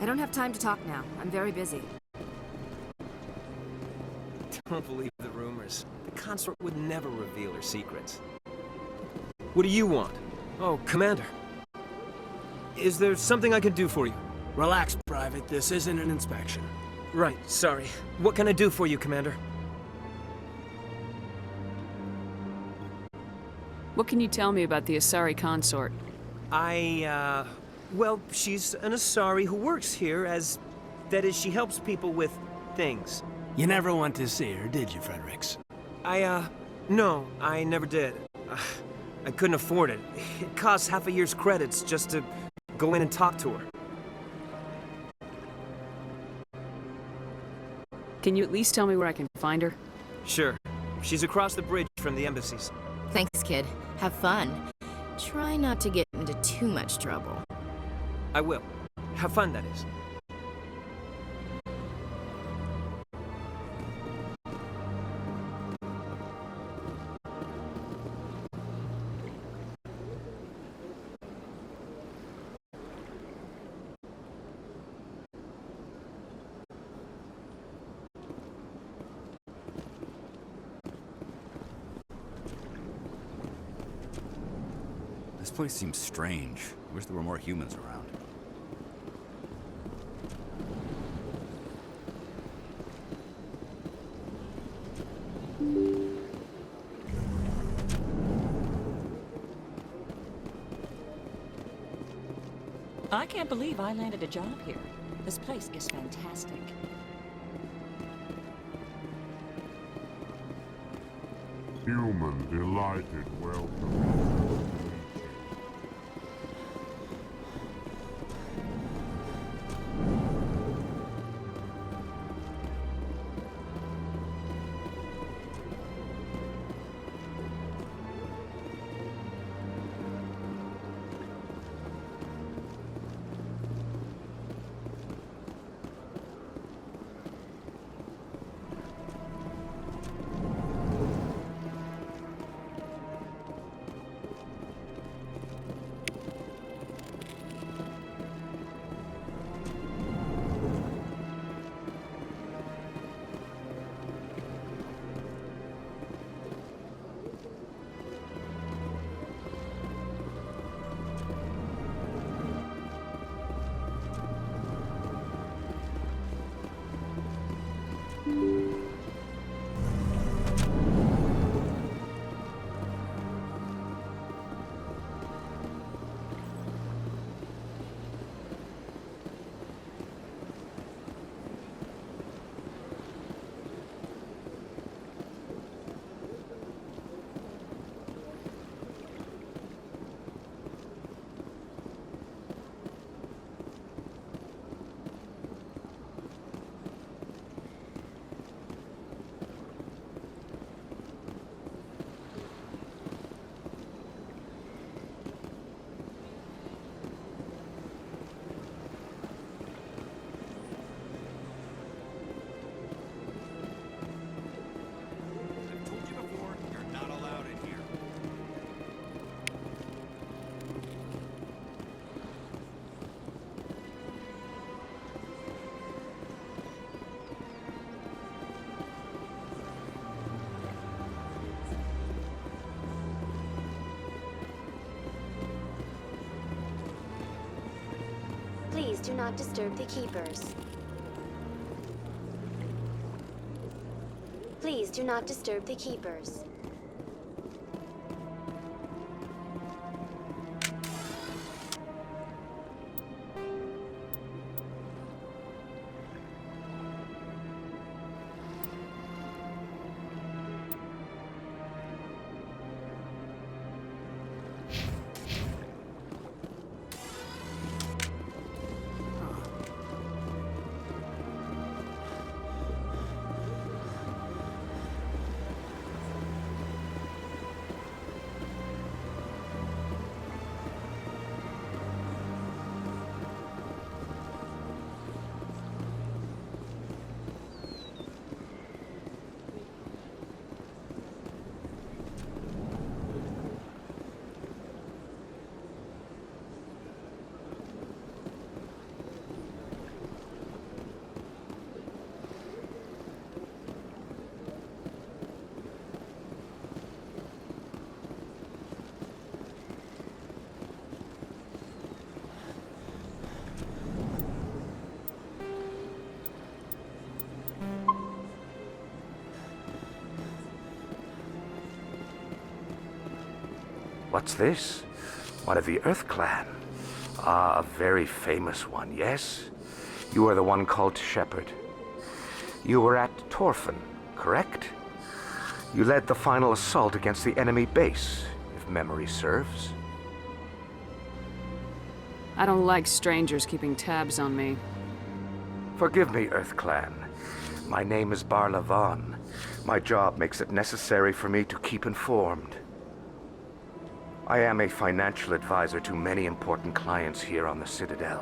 don't have time to talk now. I'm very busy. Don't believe the rumors. The consort would never reveal her secrets. What do you want? Oh, Commander. Is there something I can do for you? Relax, Private. This isn't an inspection. Right, sorry. What can I do for you, Commander? What can you tell me about the Asari consort? Well, she's an Asari who works here as... That is, she helps people with things. You never went to see her, did you, Fredericks? No, I never did. I couldn't afford it. It costs half a year's credits just to go in and talk to her. Can you at least tell me where I can find her? Sure. She's across the bridge from the embassies. Thanks, kid. Have fun. Try not to get into too much trouble. I will. Have fun, that is. This place seems strange. I wish there were more humans around. I can't believe I landed a job here. This place is fantastic. Human delighted welcome. Please do not disturb the keepers. Please do not disturb the keepers. What's this? One of the Earth Clan. Ah, a very famous one, yes? You are the one called Shepard. You were at Torfan, correct? You led the final assault against the enemy base, if memory serves. I don't like strangers keeping tabs on me. Forgive me, Earth Clan. My name is Barla Vaughn. My job makes it necessary for me to keep informed. I am a financial advisor to many important clients here on the Citadel.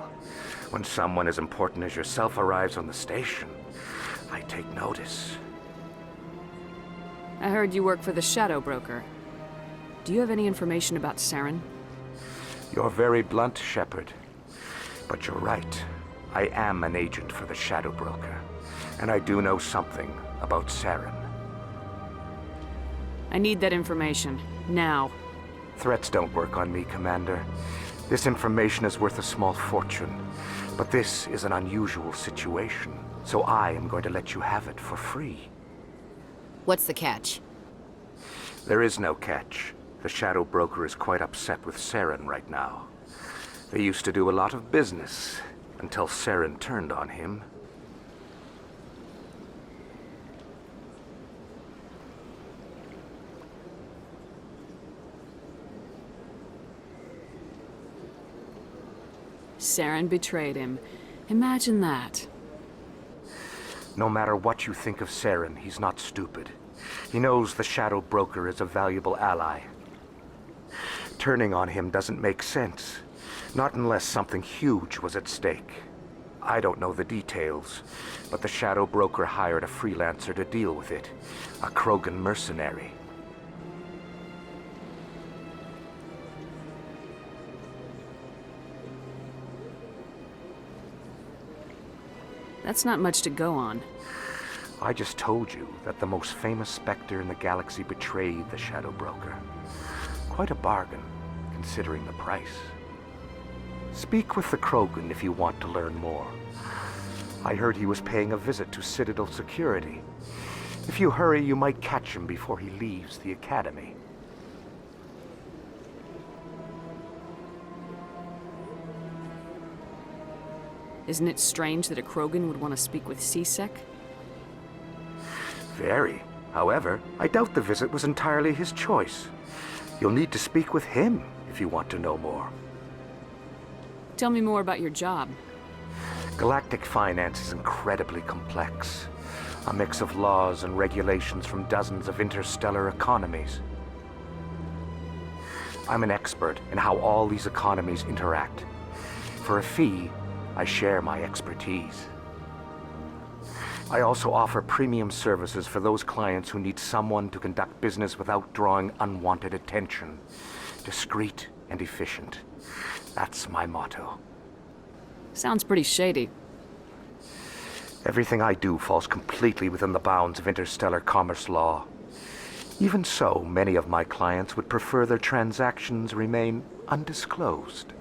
When someone as important as yourself arrives on the station, I take notice. I heard you work for the Shadow Broker. Do you have any information about Saren? You're very blunt, Shepard. But you're right. I am an agent for the Shadow Broker. And I do know something about Saren. I need that information. Now. Threats don't work on me, Commander. This information is worth a small fortune. But this is an unusual situation, so I am going to let you have it for free. What's the catch? There is no catch. The Shadow Broker is quite upset with Saren right now. They used to do a lot of business, until Saren turned on him. Saren betrayed him. Imagine that. No matter what you think of Saren, he's not stupid. He knows the Shadow Broker is a valuable ally. Turning on him doesn't make sense. Not unless something huge was at stake. I don't know the details, but the Shadow Broker hired a freelancer to deal with it. A Krogan mercenary. That's not much to go on. I just told you that the most famous Spectre in the galaxy betrayed the Shadow Broker. Quite a bargain, considering the price. Speak with the Krogan if you want to learn more. I heard he was paying a visit to Citadel security. If you hurry, you might catch him before he leaves the Academy. Isn't it strange that a Krogan would want to speak with C-Sec? Very. However, I doubt the visit was entirely his choice. You'll need to speak with him if you want to know more. Tell me more about your job. Galactic finance is incredibly complex. A mix of laws and regulations from dozens of interstellar economies. I'm an expert in how all these economies interact. For a fee, I share my expertise. I also offer premium services for those clients who need someone to conduct business without drawing unwanted attention. Discreet and efficient. That's my motto. Sounds pretty shady. Everything I do falls completely within the bounds of interstellar commerce law. Even so, many of my clients would prefer their transactions remain undisclosed.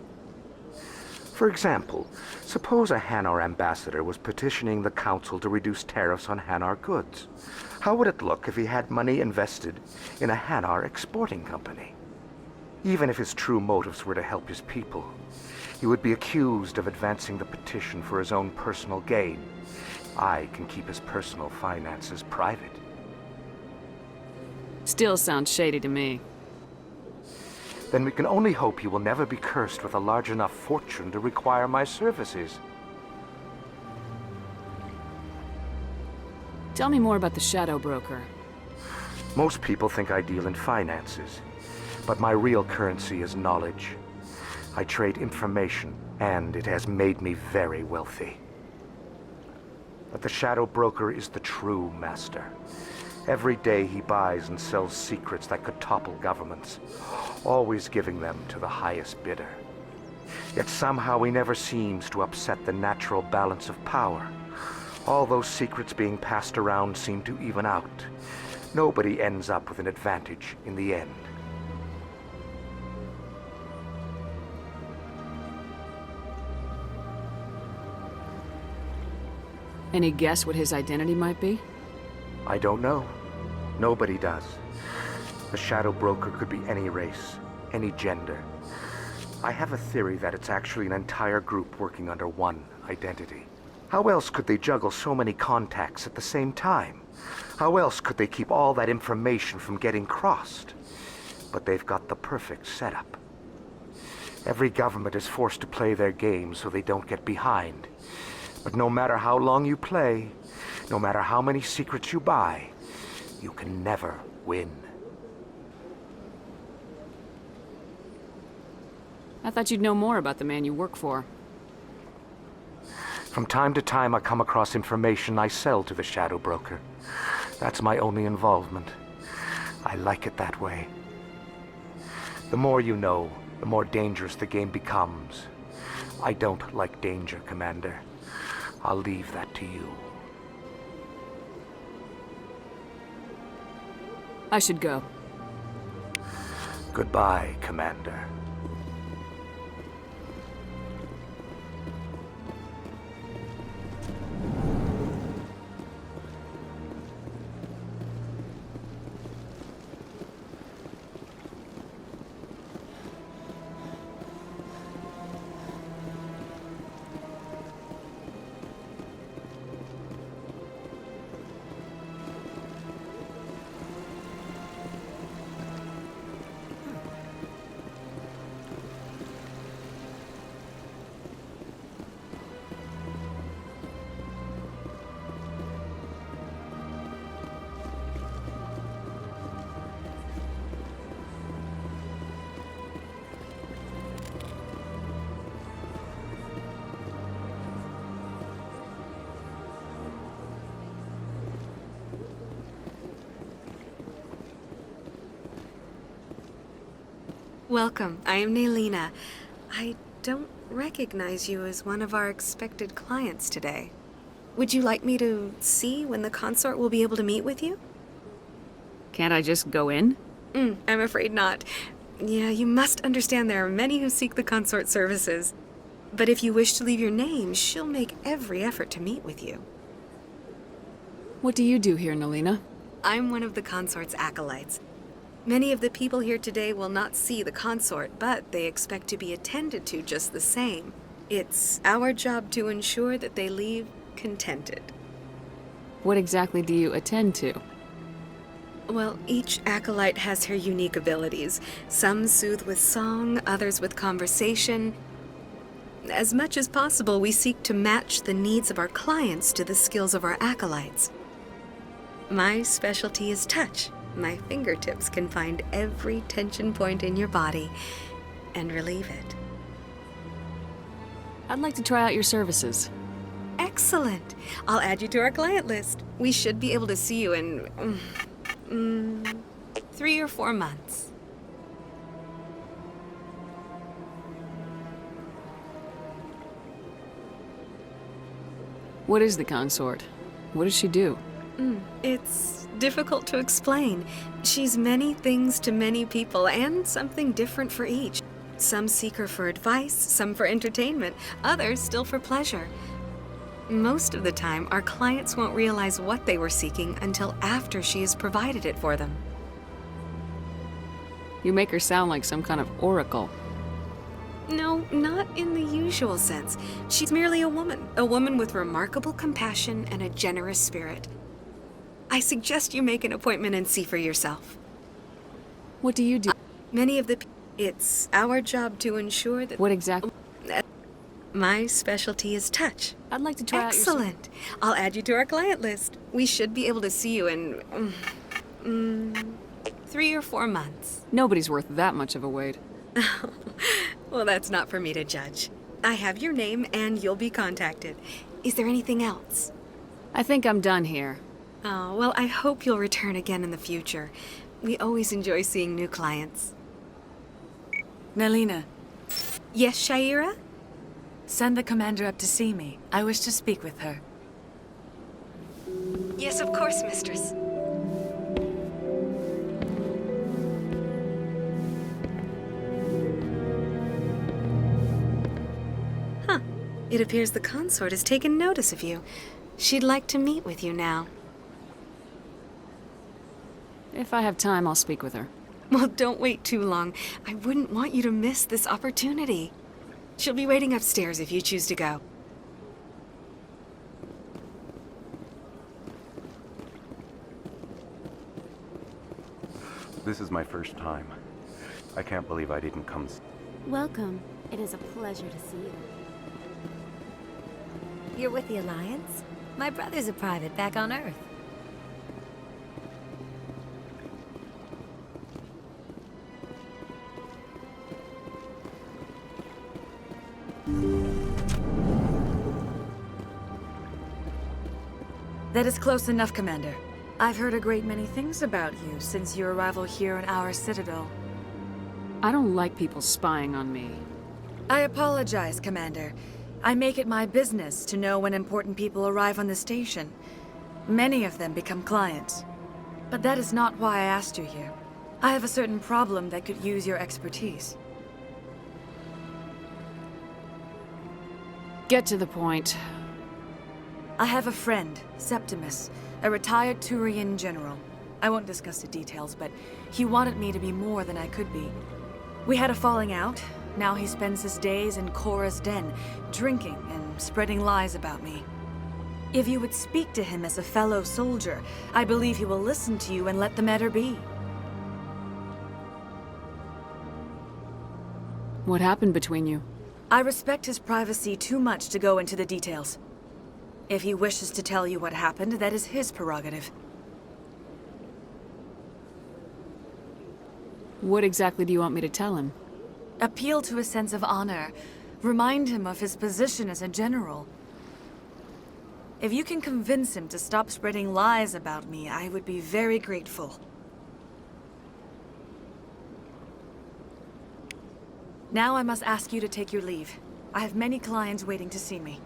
For example, suppose a Hanar ambassador was petitioning the Council to reduce tariffs on Hanar goods. How would it look if he had money invested in a Hanar exporting company? Even if his true motives were to help his people, he would be accused of advancing the petition for his own personal gain. I can keep his personal finances private. Still sounds shady to me. Then we can only hope he will never be cursed with a large enough fortune to require my services. Tell me more about the Shadow Broker. Most people think I deal in finances, but my real currency is knowledge. I trade information, and it has made me very wealthy. But the Shadow Broker is the true master. Every day he buys and sells secrets that could topple governments, always giving them to the highest bidder. Yet somehow he never seems to upset the natural balance of power. All those secrets being passed around seem to even out. Nobody ends up with an advantage in the end. Any guess what his identity might be? I don't know. Nobody does. The Shadow Broker could be any race, any gender. I have a theory that it's actually an entire group working under one identity. How else could they juggle so many contacts at the same time? How else could they keep all that information from getting crossed? But they've got the perfect setup. Every government is forced to play their game so they don't get behind. But no matter how long you play, no matter how many secrets you buy, you can never win. I thought you'd know more about the man you work for. From time to time, I come across information I sell to the Shadow Broker. That's my only involvement. I like it that way. The more you know, the more dangerous the game becomes. I don't like danger, Commander. I'll leave that to you. I should go. Goodbye, Commander. Welcome. I am Nelina. I don't recognize you as one of our expected clients today. Would you like me to see when the consort will be able to meet with you? Can't I just go in? I'm afraid not. Yeah, you must understand there are many who seek the consort services. But if you wish to leave your name, she'll make every effort to meet with you. What do you do here, Nelina? I'm one of the consort's acolytes. Many of the people here today will not see the consort, but they expect to be attended to just the same. It's our job to ensure that they leave contented. What exactly do you attend to? Well, each acolyte has her unique abilities. Some soothe with song, others with conversation. As much as possible, we seek to match the needs of our clients to the skills of our acolytes. My specialty is touch. My fingertips can find every tension point in your body and relieve it. I'd like to try out your services. Excellent. I'll add you to our client list. We should be able to see you in 3 or 4 months. What is the consort? What does she do? It's difficult to explain. She's many things to many people, and something different for each. Some seek her for advice, some for entertainment, others still for pleasure. Most of the time, our clients won't realize what they were seeking until after she has provided it for them. You make her sound like some kind of oracle. No, not in the usual sense. She's merely a woman with remarkable compassion and a generous spirit. I suggest you make an appointment and see for yourself. What do you do? It's our job to ensure that... What exactly? My specialty is touch. I'd like to try out your Excellent. I'll add you to our client list. We should be able to see you in 3 or 4 months. Nobody's worth that much of a wait. Well, that's not for me to judge. I have your name and you'll be contacted. Is there anything else? I think I'm done here. Oh, well, I hope you'll return again in the future. We always enjoy seeing new clients. Nelina, Yes, Shaira? send the commander up to see me. I wish to speak with her. Yes, of course, mistress. Huh. It appears the consort has taken notice of you. She'd like to meet with you now. If I have time, I'll speak with her. Well, don't wait too long. I wouldn't want you to miss this opportunity. She'll be waiting upstairs if you choose to go. This is my first time. I can't believe I didn't come. Welcome. It is a pleasure to see you. You're with the Alliance? My brother's a private back on Earth. That is close enough, Commander. I've heard a great many things about you since your arrival here in our citadel. I don't like people spying on me. I apologize, Commander. I make it my business to know when important people arrive on the station. Many of them become clients. But that is not why I asked you here. I have a certain problem that could use your expertise. Get to the point. I have a friend, Septimus, a retired Turian general. I won't discuss the details, but he wanted me to be more than I could be. We had a falling out. Now he spends his days in Korra's den, drinking and spreading lies about me. If you would speak to him as a fellow soldier, I believe he will listen to you and let the matter be. What happened between you? I respect his privacy too much to go into the details. If he wishes to tell you what happened, that is his prerogative. What exactly do you want me to tell him? Appeal to his sense of honor. Remind him of his position as a general. If you can convince him to stop spreading lies about me, I would be very grateful. Now I must ask you to take your leave. I have many clients waiting to see me.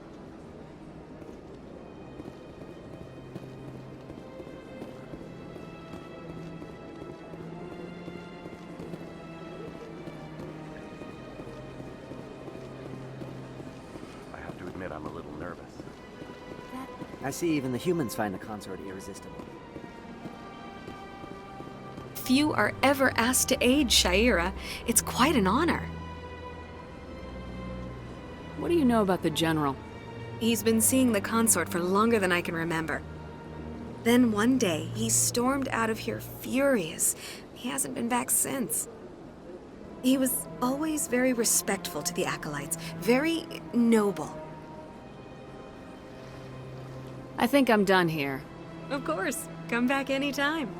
I have to admit I'm a little nervous. I see even the humans find the consort irresistible. Few are ever asked to aid Sha'ira. It's quite an honor. What do you know about the General? He's been seeing the consort for longer than I can remember. Then one day, he stormed out of here furious. He hasn't been back since. He was always very respectful to the Acolytes, very noble. I think I'm done here. Of course. Come back anytime.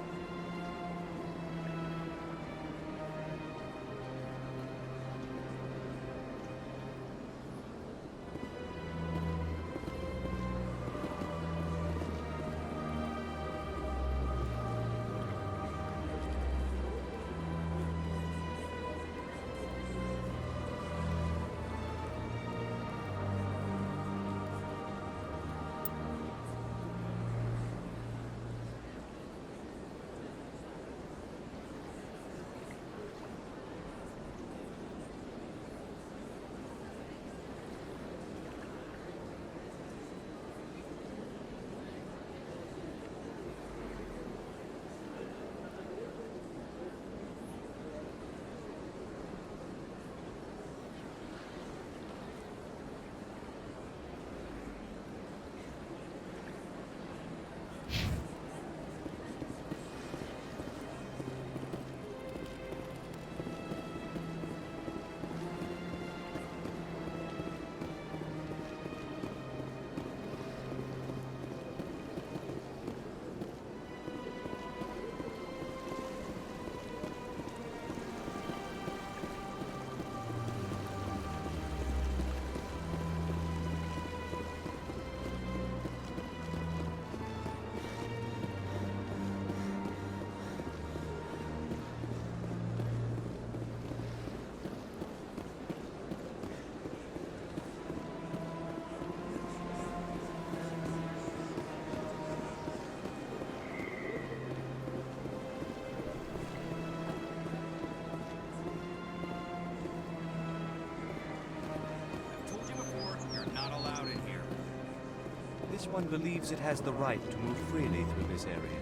This one believes it has the right to move freely through this area.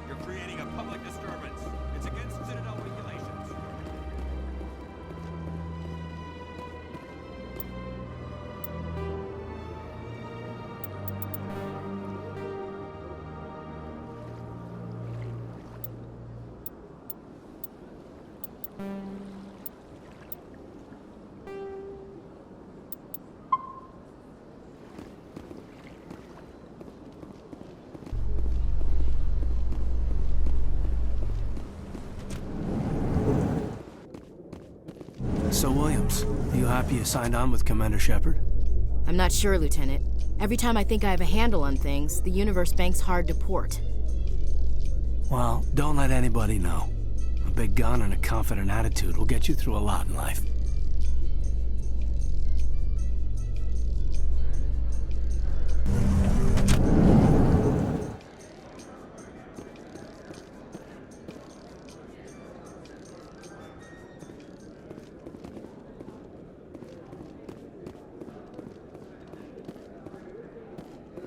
You're creating a public disturbance. So, Williams, you happy you signed on with Commander Shepard? I'm not sure, Lieutenant. Every time I think I have a handle on things, the universe bank's hard to port. Well, don't let anybody know. A big gun and a confident attitude will get you through a lot in life.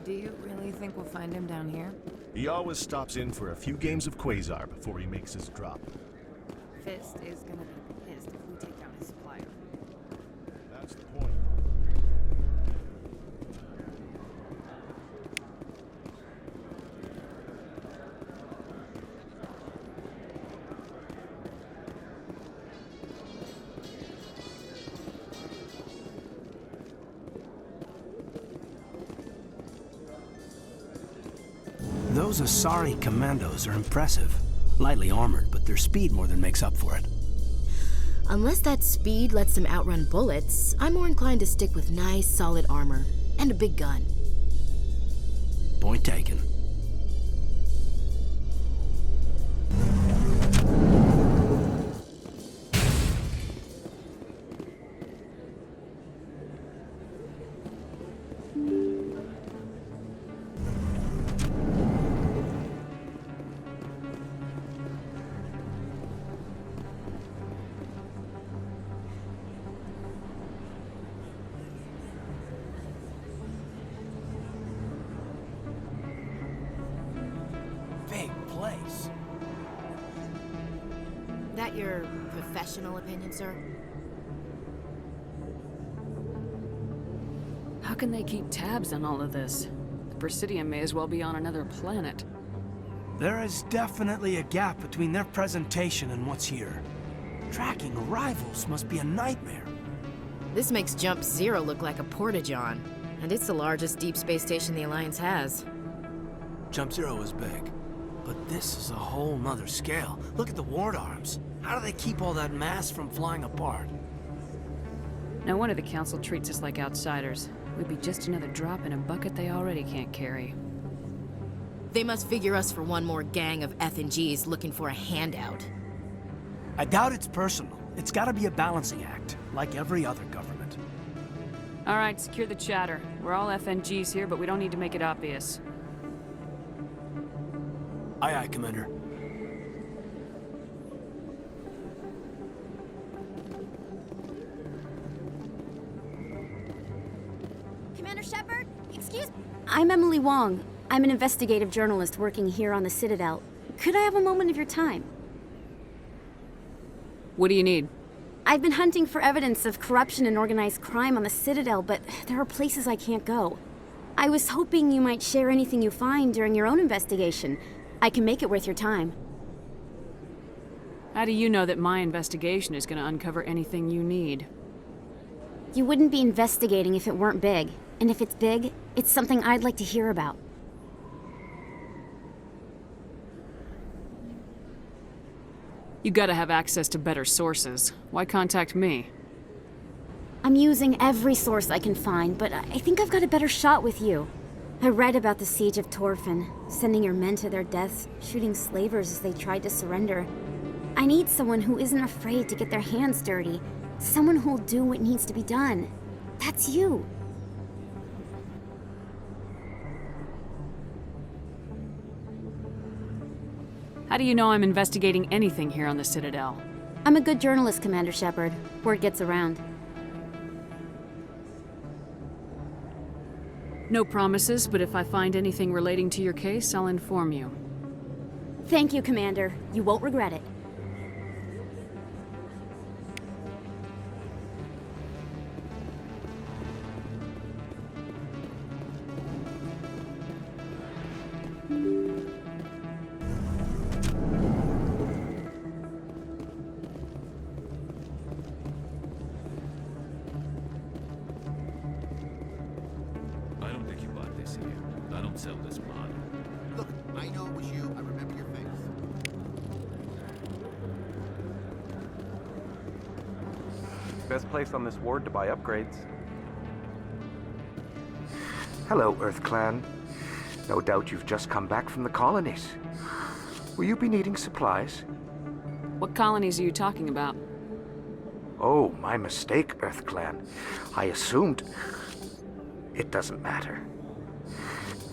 Do you really think we'll find him down here? He always stops in for a few games of Quasar before he makes his drop. Fist is gonna be pissed if we take down his supplier. That's the point. Those Asari commandos are impressive. Lightly armored, but their speed more than makes up for it. Unless that speed lets them outrun bullets, I'm more inclined to stick with nice, solid armor. And a big gun. Point taken. Big place. That your professional opinion, sir? How can they keep tabs on all of this? The Presidium may as well be on another planet. There is definitely a gap between their presentation and what's here. Tracking rivals must be a nightmare. This makes Jump Zero look like a porta-john. And it's the largest deep space station the Alliance has. Jump Zero is big, but this is a whole nother scale. Look at the ward arms. How do they keep all that mass from flying apart? No wonder the Council treats us like outsiders. We'd be just another drop in a bucket they already can't carry. They must figure us for one more gang of F&Gs looking for a handout. I doubt it's personal. It's gotta be a balancing act, like every other government. All right, secure the chatter. We're all FNGs here, but we don't need to make it obvious. Aye, aye, Commander. Commander Shepard? Excuse me. I'm Emily Wong. I'm an investigative journalist working here on the Citadel. Could I have a moment of your time? What do you need? I've been hunting for evidence of corruption and organized crime on the Citadel, but there are places I can't go. I was hoping you might share anything you find during your own investigation. I can make it worth your time. How do you know that my investigation is going to uncover anything you need? You wouldn't be investigating if it weren't big. And if it's big, it's something I'd like to hear about. You gotta have access to better sources. Why contact me? I'm using every source I can find, but I think I've got a better shot with you. I read about the siege of Torfin, sending your men to their deaths, shooting slavers as they tried to surrender. I need someone who isn't afraid to get their hands dirty. Someone who'll do what needs to be done. That's you. How do you know I'm investigating anything here on the Citadel? I'm a good journalist, Commander Shepard. Word gets around. No promises, but if I find anything relating to your case, I'll inform you. Thank you, Commander. You won't regret it. sell this mod. Look, I know it was you. I remember your face. Best place on this ward to buy upgrades. Hello, Earth Clan. No doubt you've just come back from the colonies. Will you be needing supplies? What colonies are you talking about? Oh, my mistake, Earth Clan. I assumed... It doesn't matter.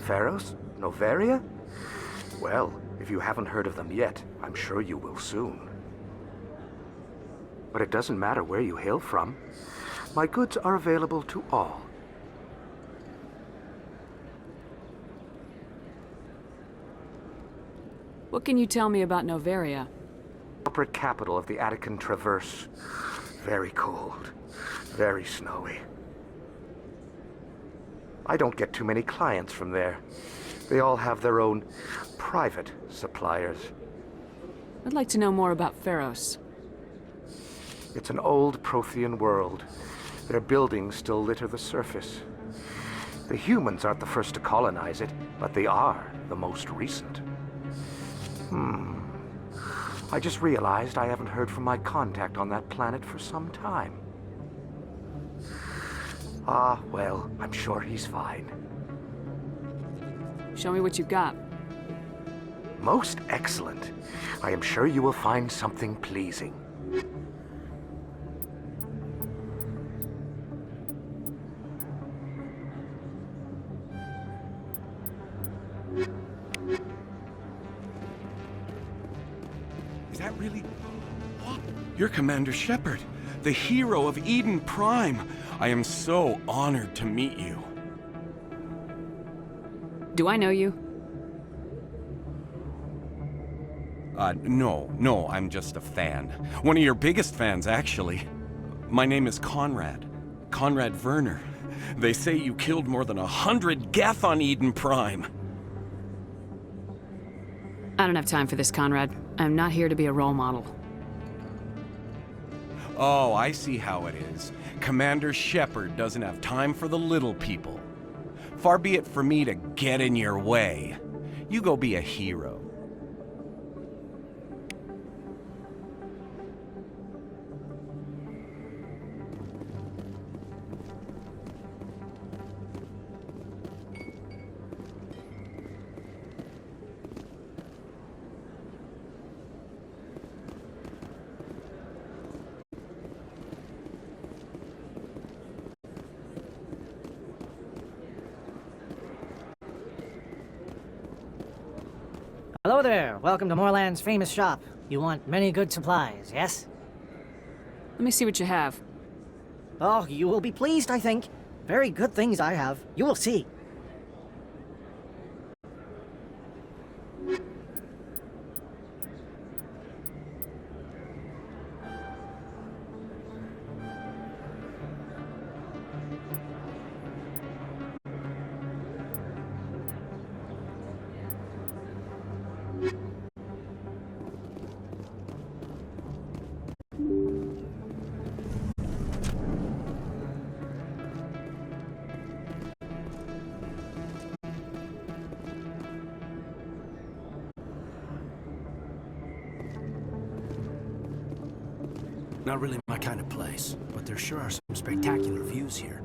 Pharos? Noveria? Well, if you haven't heard of them yet, I'm sure you will soon. But it doesn't matter where you hail from. My goods are available to all. What can you tell me about Noveria? Corporate capital of the Attican Traverse. Very cold. Very snowy. I don't get too many clients from there. They all have their own private suppliers. I'd like to know more about Pharos. It's an old Prothean world. Their buildings still litter the surface. The humans aren't the first to colonize it, but they are the most recent. I just realized I haven't heard from my contact on that planet for some time. Ah, well, I'm sure he's fine. Show me what you've got. Most excellent. I am sure you will find something pleasing. Is that really... What? You're Commander Shepard, the hero of Eden Prime. I am so honored to meet you. Do I know you? No, I'm just a fan. One of your biggest fans, actually. My name is Conrad. Conrad Werner. They say you killed more than 100 Geth on Eden Prime. I don't have time for this, Conrad. I'm not here to be a role model. Oh, I see how it is. Commander Shepard doesn't have time for the little people. Far be it for me to get in your way. You go be a hero. Hello there. Welcome to Moorland's famous shop. You want many good supplies, yes? Let me see what you have. Oh, you will be pleased, I think. Very good things I have. You will see. Not really my kind of place, but there sure are some spectacular views here.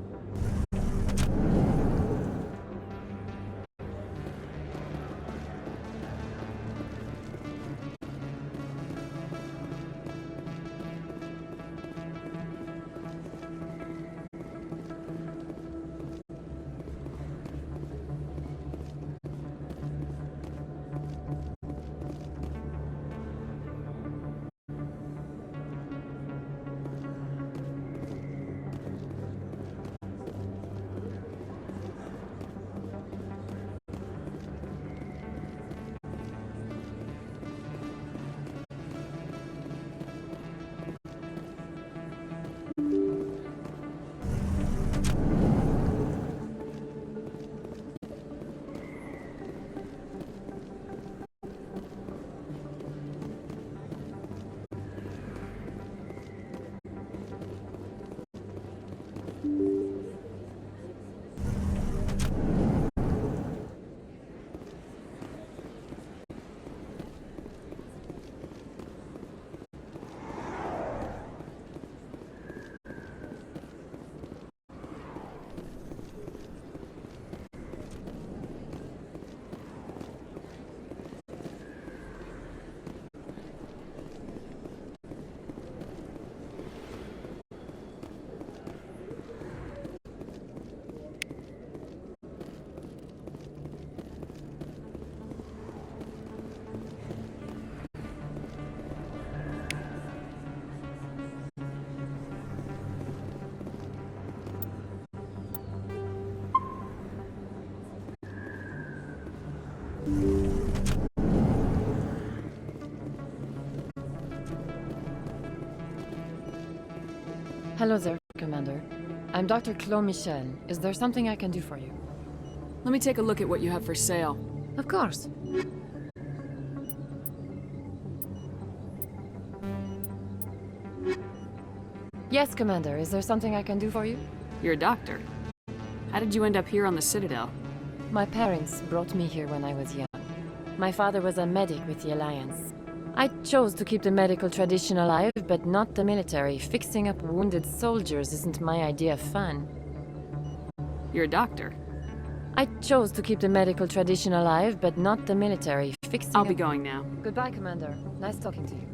Hello there, Commander. I'm Dr. Claude Michel. Is there something I can do for you? Let me take a look at what you have for sale. Of course. Yes, Commander. Is there something I can do for you? You're a doctor. How did you end up here on the Citadel? My parents brought me here when I was young. My father was a medic with the Alliance. I chose to keep the medical tradition alive, but not the military. Fixing up wounded soldiers isn't my idea of fun. You're a doctor. I chose to keep the medical tradition alive, but not the military. Fixing I'll be going now. Goodbye, Commander. Nice talking to you.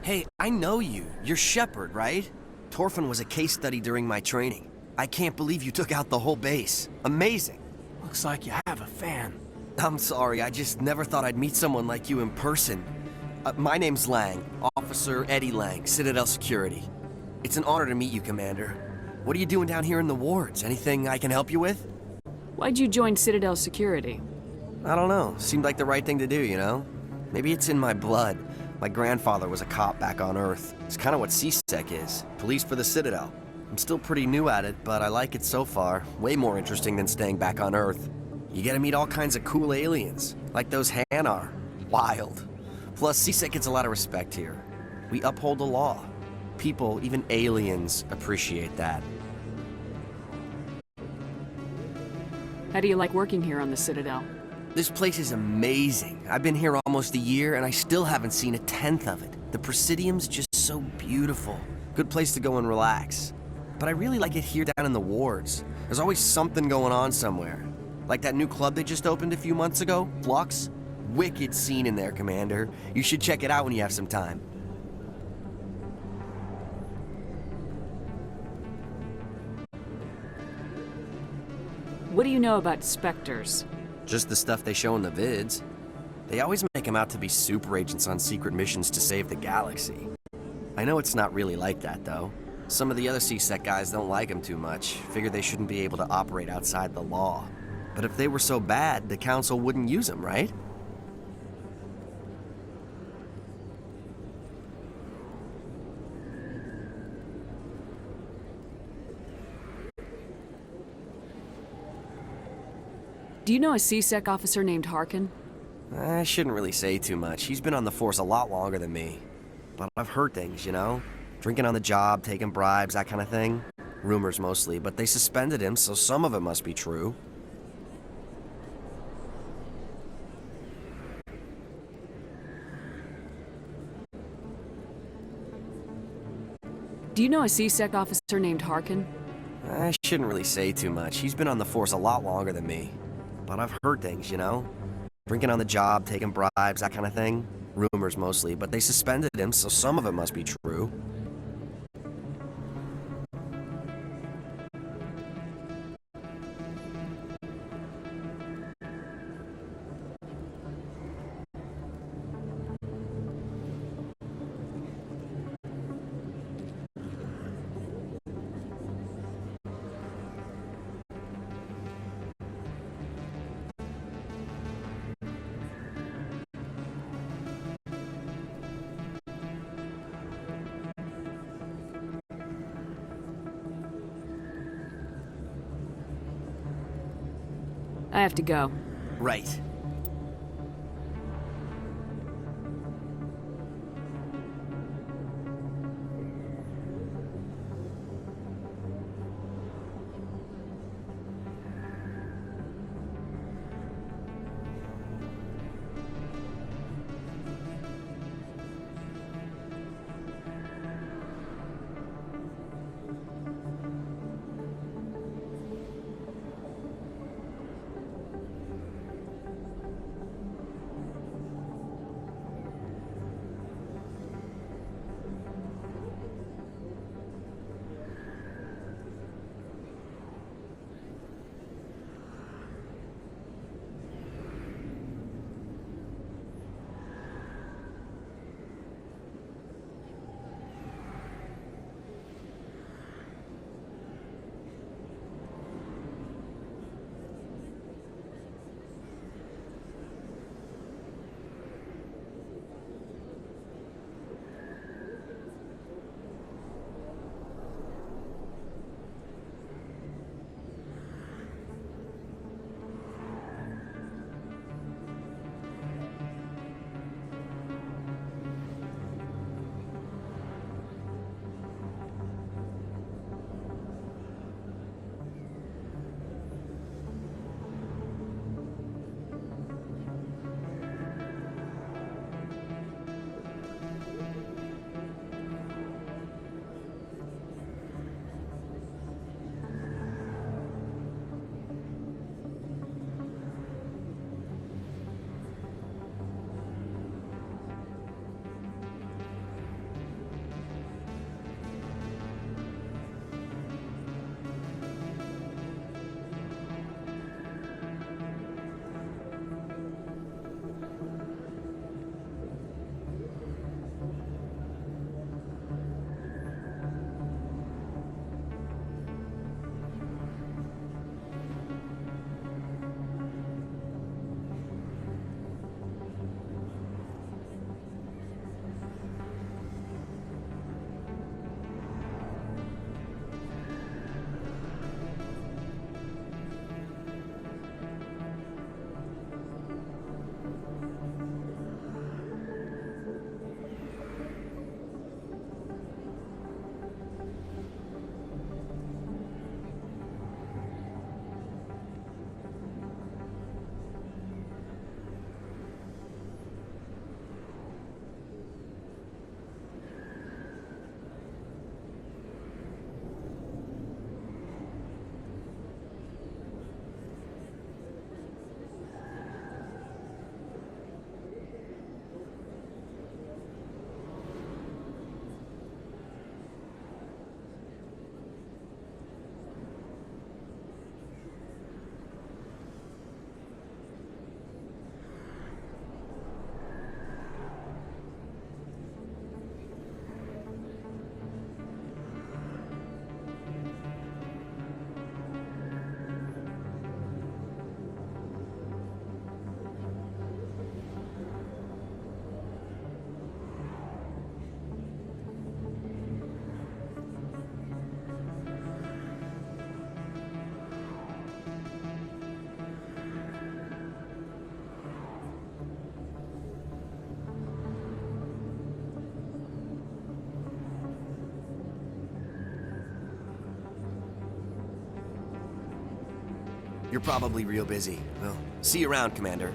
Hey, I know you. You're Shepard, right? Torfin was a case study during my training. I can't believe you took out the whole base. Amazing. Looks like you have a fan. I'm sorry, I just never thought I'd meet someone like you in person. My name's Lang, Officer Eddie Lang, Citadel Security. It's an honor to meet you, Commander. What are you doing down here in the wards? Anything I can help you with? Why'd you join Citadel Security? I don't know. Seemed like the right thing to do, you know? Maybe it's in my blood. My grandfather was a cop back on Earth. It's kind of what CSEC is. Police for the Citadel. I'm still pretty new at it, but I like it so far. Way more interesting than staying back on Earth. You get to meet all kinds of cool aliens, like those Hanar. Wild. Plus, CSEC gets a lot of respect here. We uphold the law. People, even aliens, appreciate that. How do you like working here on the Citadel? This place is amazing. I've been here almost a year and I still haven't seen a tenth of it. The Presidium's just so beautiful. Good place to go and relax. But I really like it here down in the wards. There's always something going on somewhere. Like that new club they just opened a few months ago, Flux. Wicked scene in there, Commander. You should check it out when you have some time. What do you know about Spectres? Just the stuff they show in the vids. They always make them out to be super agents on secret missions to save the galaxy. I know it's not really like that, though. Some of the other CSEC guys don't like them too much, figure they shouldn't be able to operate outside the law. But if they were so bad, the Council wouldn't use them, right? Do you know a CSEC officer named Harkin? I shouldn't really say too much. He's been on the force a lot longer than me. But I've heard things, you know? Drinking on the job, taking bribes, that kind of thing. Rumors mostly, but they suspended him, so some of it must be true. Do you know a CSEC officer named Harkin? I shouldn't really say too much. He's been on the force a lot longer than me. But I've heard things, you know? Drinking on the job, taking bribes, that kind of thing. Rumors mostly, but they suspended him, so some of it must be true. I have to go. Right. You're probably real busy. Well, see you around, Commander.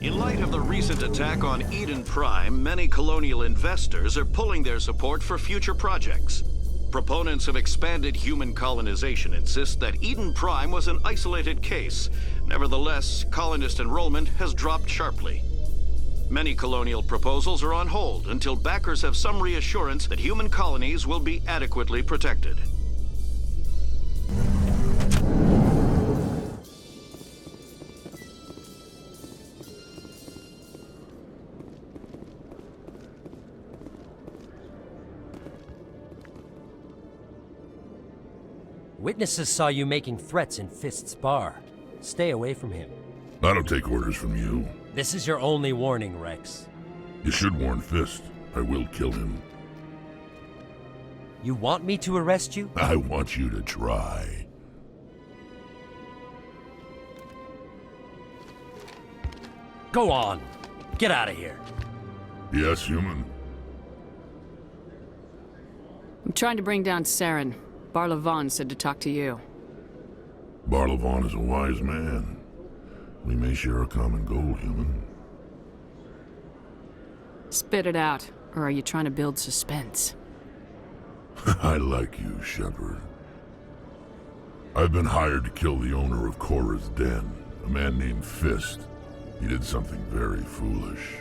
In light of the recent attack on Eden Prime, many colonial investors are pulling their support for future projects. Proponents of expanded human colonization insist that Eden Prime was an isolated case. Nevertheless, colonist enrollment has dropped sharply. Many colonial proposals are on hold until backers have some reassurance that human colonies will be adequately protected. Witnesses saw you making threats in Fist's bar. Stay away from him. I don't take orders from you. This is your only warning, Rex. You should warn Fist. I will kill him. You want me to arrest you? I want you to try. Go on. Get out of here. Yes, human. I'm trying to bring down Saren. Barlavon said to talk to you. Barlavon is a wise man. We may share a common goal, human. Spit it out, or are you trying to build suspense? I like you, Shepard. I've been hired to kill the owner of Cora's Den, a man named Fist. He did something very foolish.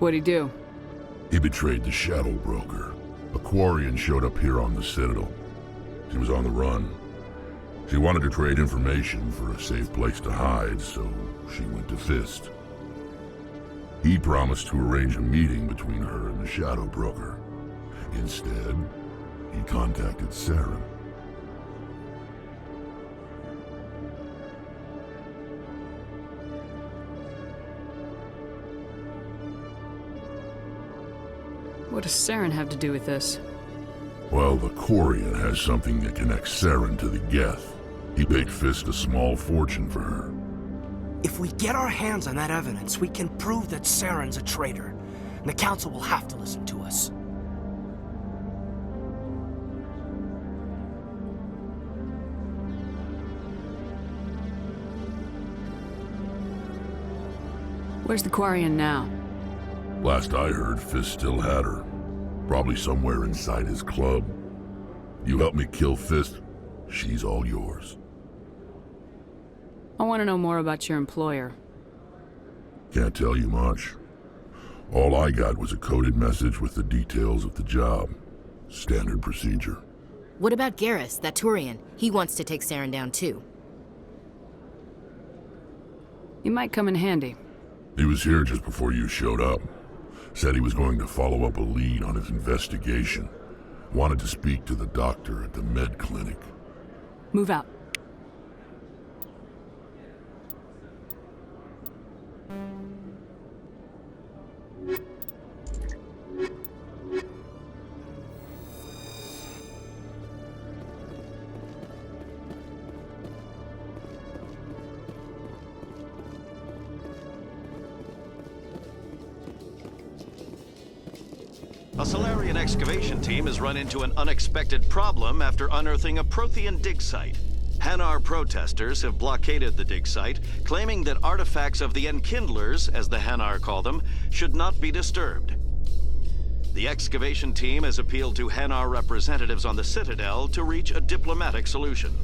What'd he do? He betrayed the Shadow Broker. A Quarian showed up here on the Citadel. She was on the run. She wanted to trade information for a safe place to hide, so she went to Fist. He promised to arrange a meeting between her and the Shadow Broker. Instead, he contacted Saren. What does Saren have to do with this? Well, the Quarian has something that connects Saren to the Geth. He paid Fist a small fortune for her. If we get our hands on that evidence, we can prove that Saren's a traitor. And the Council will have to listen to us. Where's the Quarian now? Last I heard, Fist still had her. Probably somewhere inside his club. You help me kill Fist, she's all yours. I want to know more about your employer. Can't tell you much. All I got was a coded message with the details of the job. Standard procedure. What about Garrus, that Turian? He wants to take Saren down too. He might come in handy. He was here just before you showed up. Said he was going to follow up a lead on his investigation. Wanted to speak to the doctor at the med clinic. Move out. A Salarian excavation team has run into an unexpected problem after unearthing a Prothean dig site. Hanar protesters have blockaded the dig site, claiming that artifacts of the Enkindlers, as the Hanar call them, should not be disturbed. The excavation team has appealed to Hanar representatives on the Citadel to reach a diplomatic solution.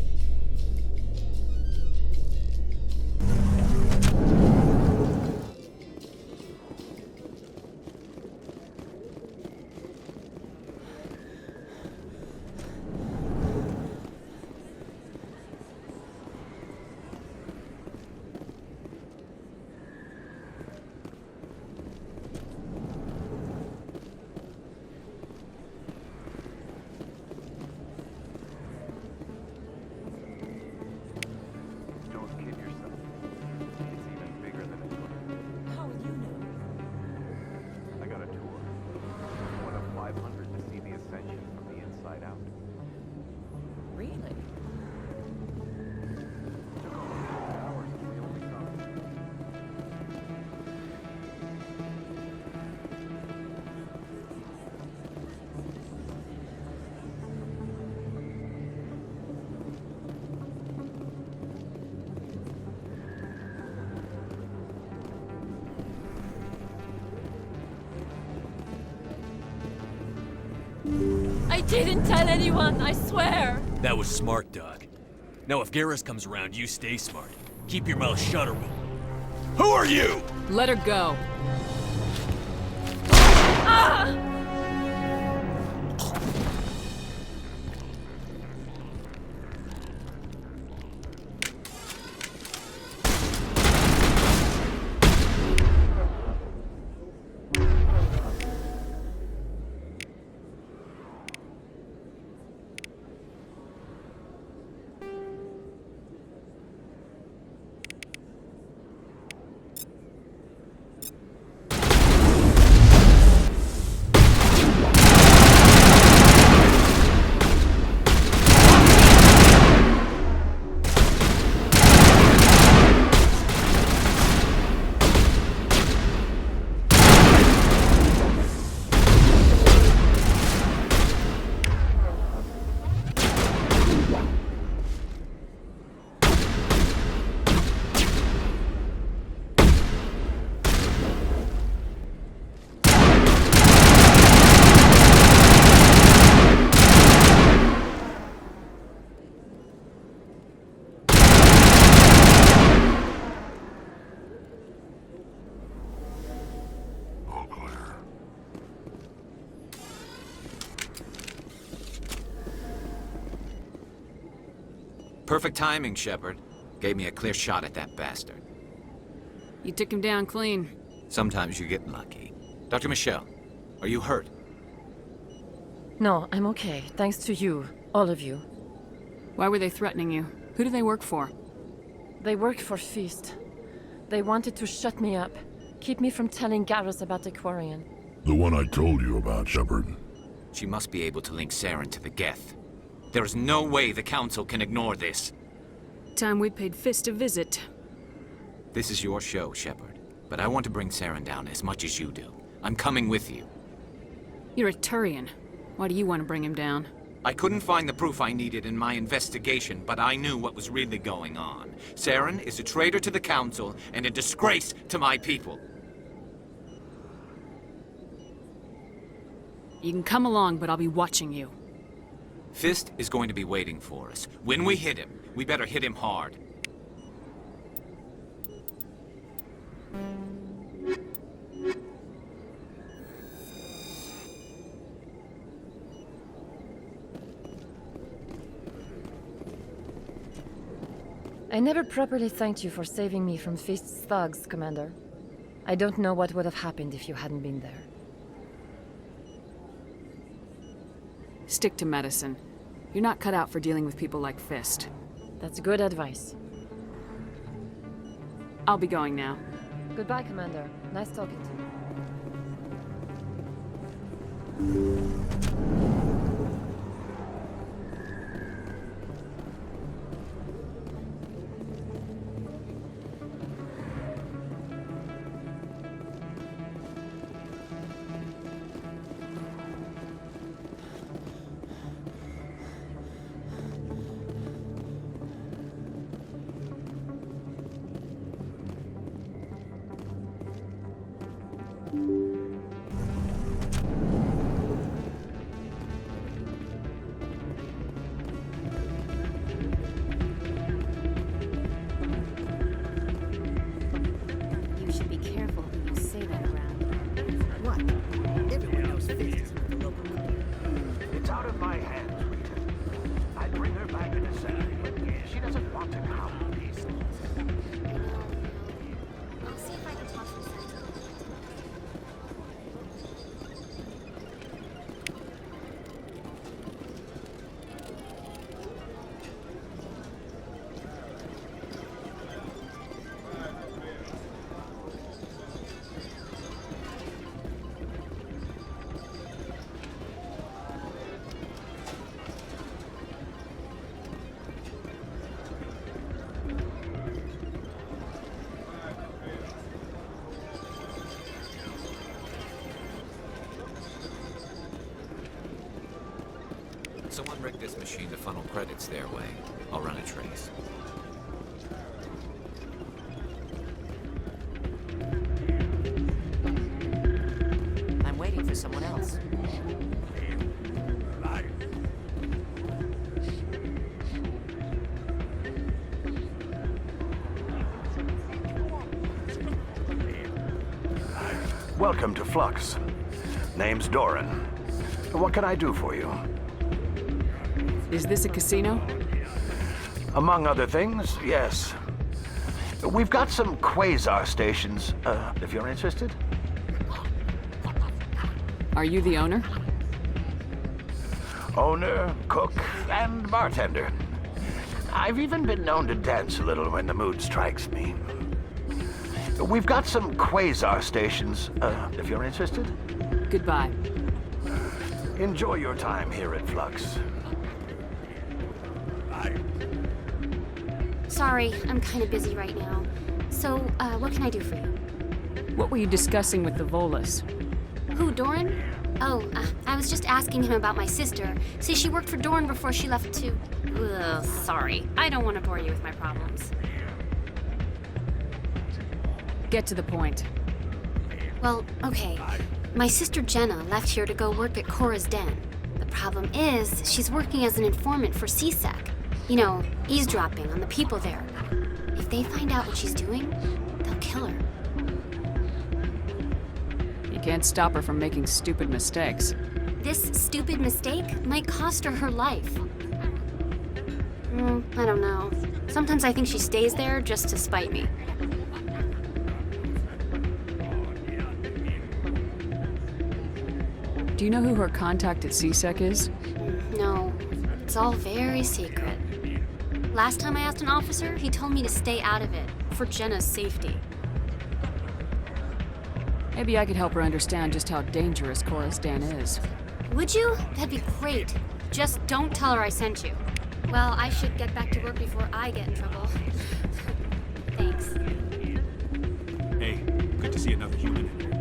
didn't tell anyone, I swear! That was smart, Doc. Now if Garrus comes around, you stay smart. Keep your mouth shut or we'll... Who are you? Let her go. Ah! Perfect timing, Shepard. Gave me a clear shot at that bastard. You took him down clean. Sometimes you get lucky. Dr. Michelle, are you hurt? No, I'm okay. Thanks to you. All of you. Why were they threatening you? Who do they work for? They work for Feast. They wanted to shut me up. Keep me from telling Garrus about the Quarian. The one I told you about, Shepard. She must be able to link Saren to the Geth. There is no way the Council can ignore this. Time we paid Fist a visit. This is your show, Shepard. But I want to bring Saren down as much as you do. I'm coming with you. You're a Turian. Why do you want to bring him down? I couldn't find the proof I needed in my investigation, but I knew what was really going on. Saren is a traitor to the Council and a disgrace to my people. You can come along, but I'll be watching you. Fist is going to be waiting for us. When we hit him, we better hit him hard. I never properly thanked you for saving me from Fist's thugs, Commander. I don't know what would have happened if you hadn't been there. Stick to medicine. You're not cut out for dealing with people like Fist. That's good advice. I'll be going now. Goodbye, Commander. Nice talking to you. Someone rigged this machine to funnel credits their way. I'll run a trace. I'm waiting for someone else. Welcome to Flux. Name's Doran. What can I do for you? Is this a casino? Among other things, yes. We've got some quasar stations, if you're interested. Are you the owner? Owner, cook, and bartender. I've even been known to dance a little when the mood strikes me. We've got some quasar stations, if you're interested. Goodbye. Enjoy your time here at Flux. Sorry, I'm kind of busy right now. So, what can I do for you? What were you discussing with the Volus? Who, Doran? Oh, I was just asking him about my sister. See, she worked for Doran before she left to... Ugh, sorry. I don't want to bore you with my problems. Get to the point. Well, okay. My sister Jenna left here to go work at Cora's Den. The problem is, she's working as an informant for CSEC. You know, eavesdropping on the people there. If they find out what she's doing, they'll kill her. You can't stop her from making stupid mistakes. This stupid mistake might cost her her life. I don't know. Sometimes I think she stays there just to spite me. Do you know who her contact at CSEC is? No, it's all very secret. Last time I asked an officer, he told me to stay out of it, for Jenna's safety. Maybe I could help her understand just how dangerous Cora's Den is. Would you? That'd be great. Just don't tell her I sent you. Well, I should get back to work before I get in trouble. Thanks. Hey, good to see another human in here.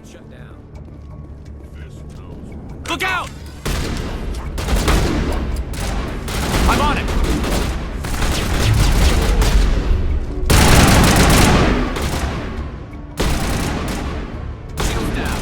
Shut down. Look out! I'm on it! Shield down.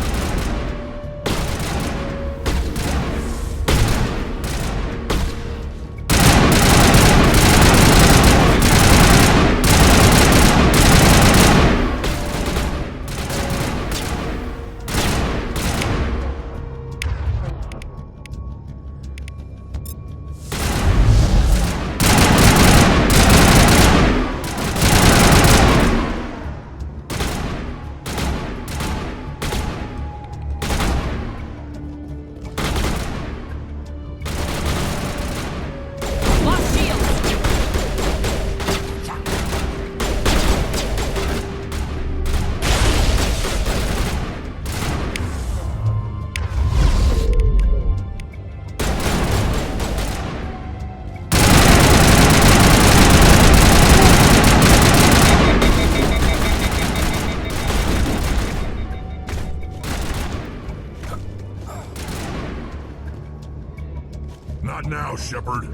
Not now, Shepard.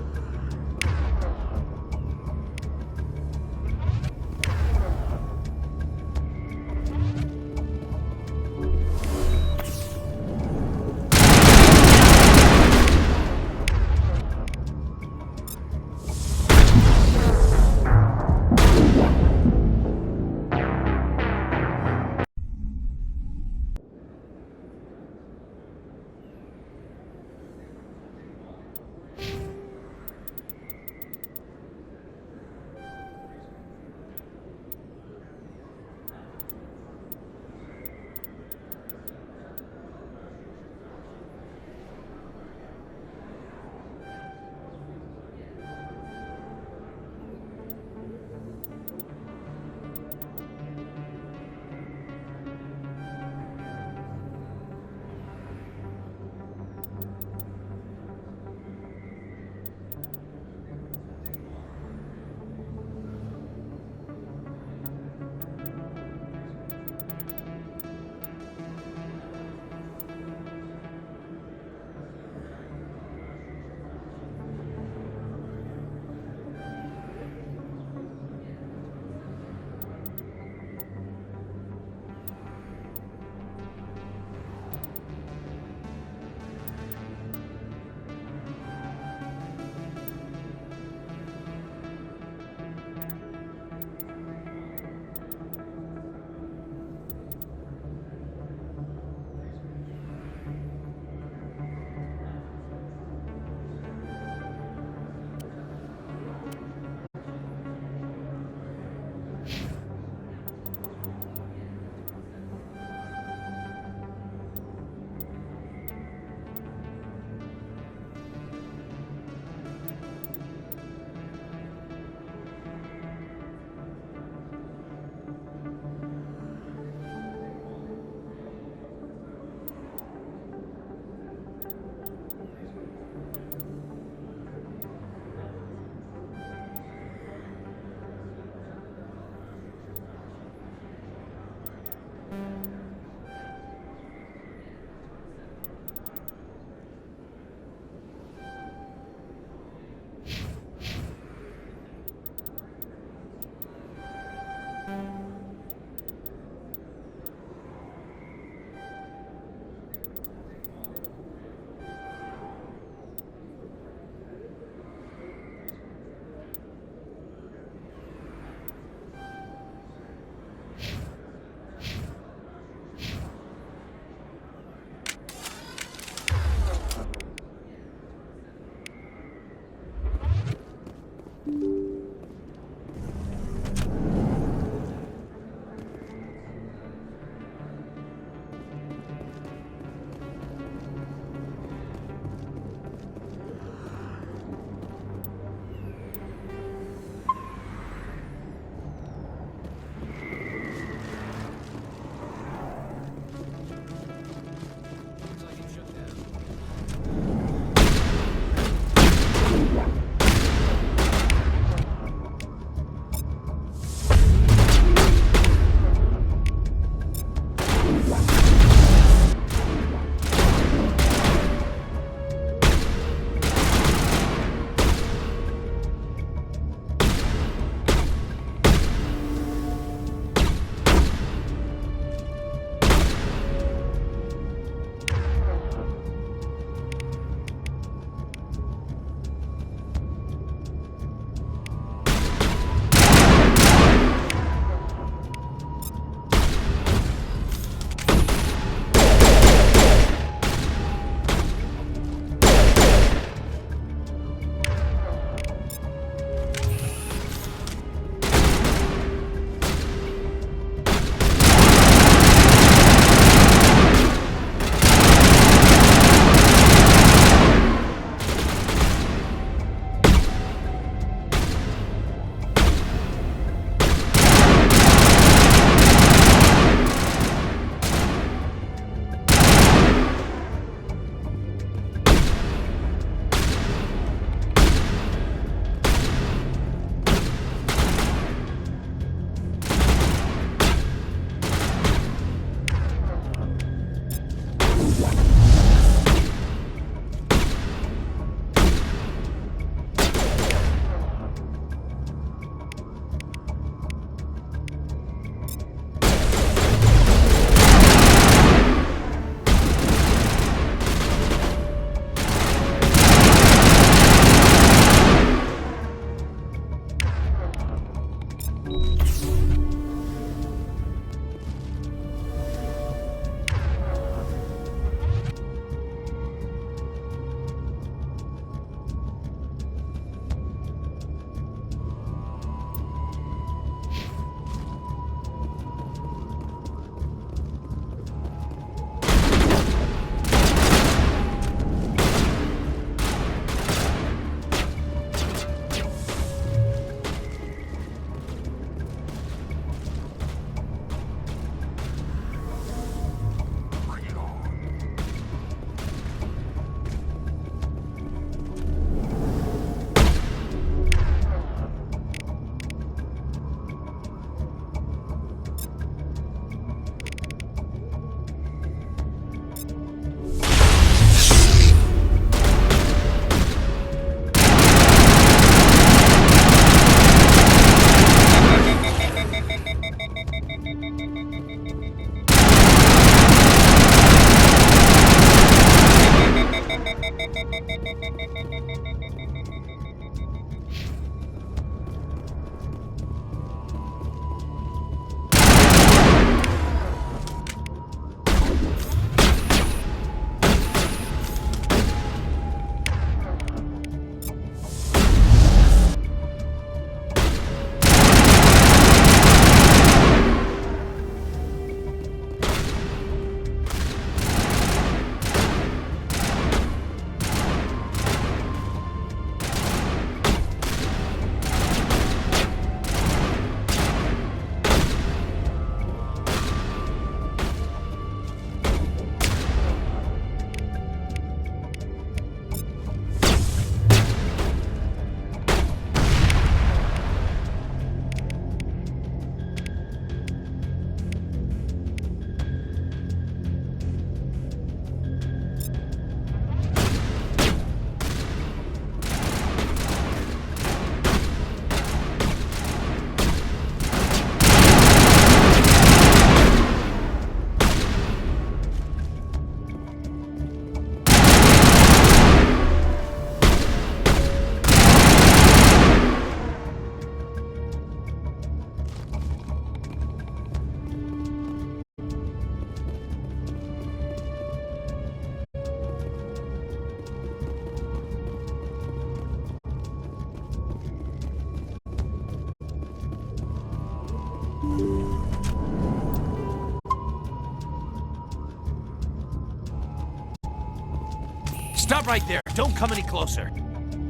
Stop right there! Don't come any closer!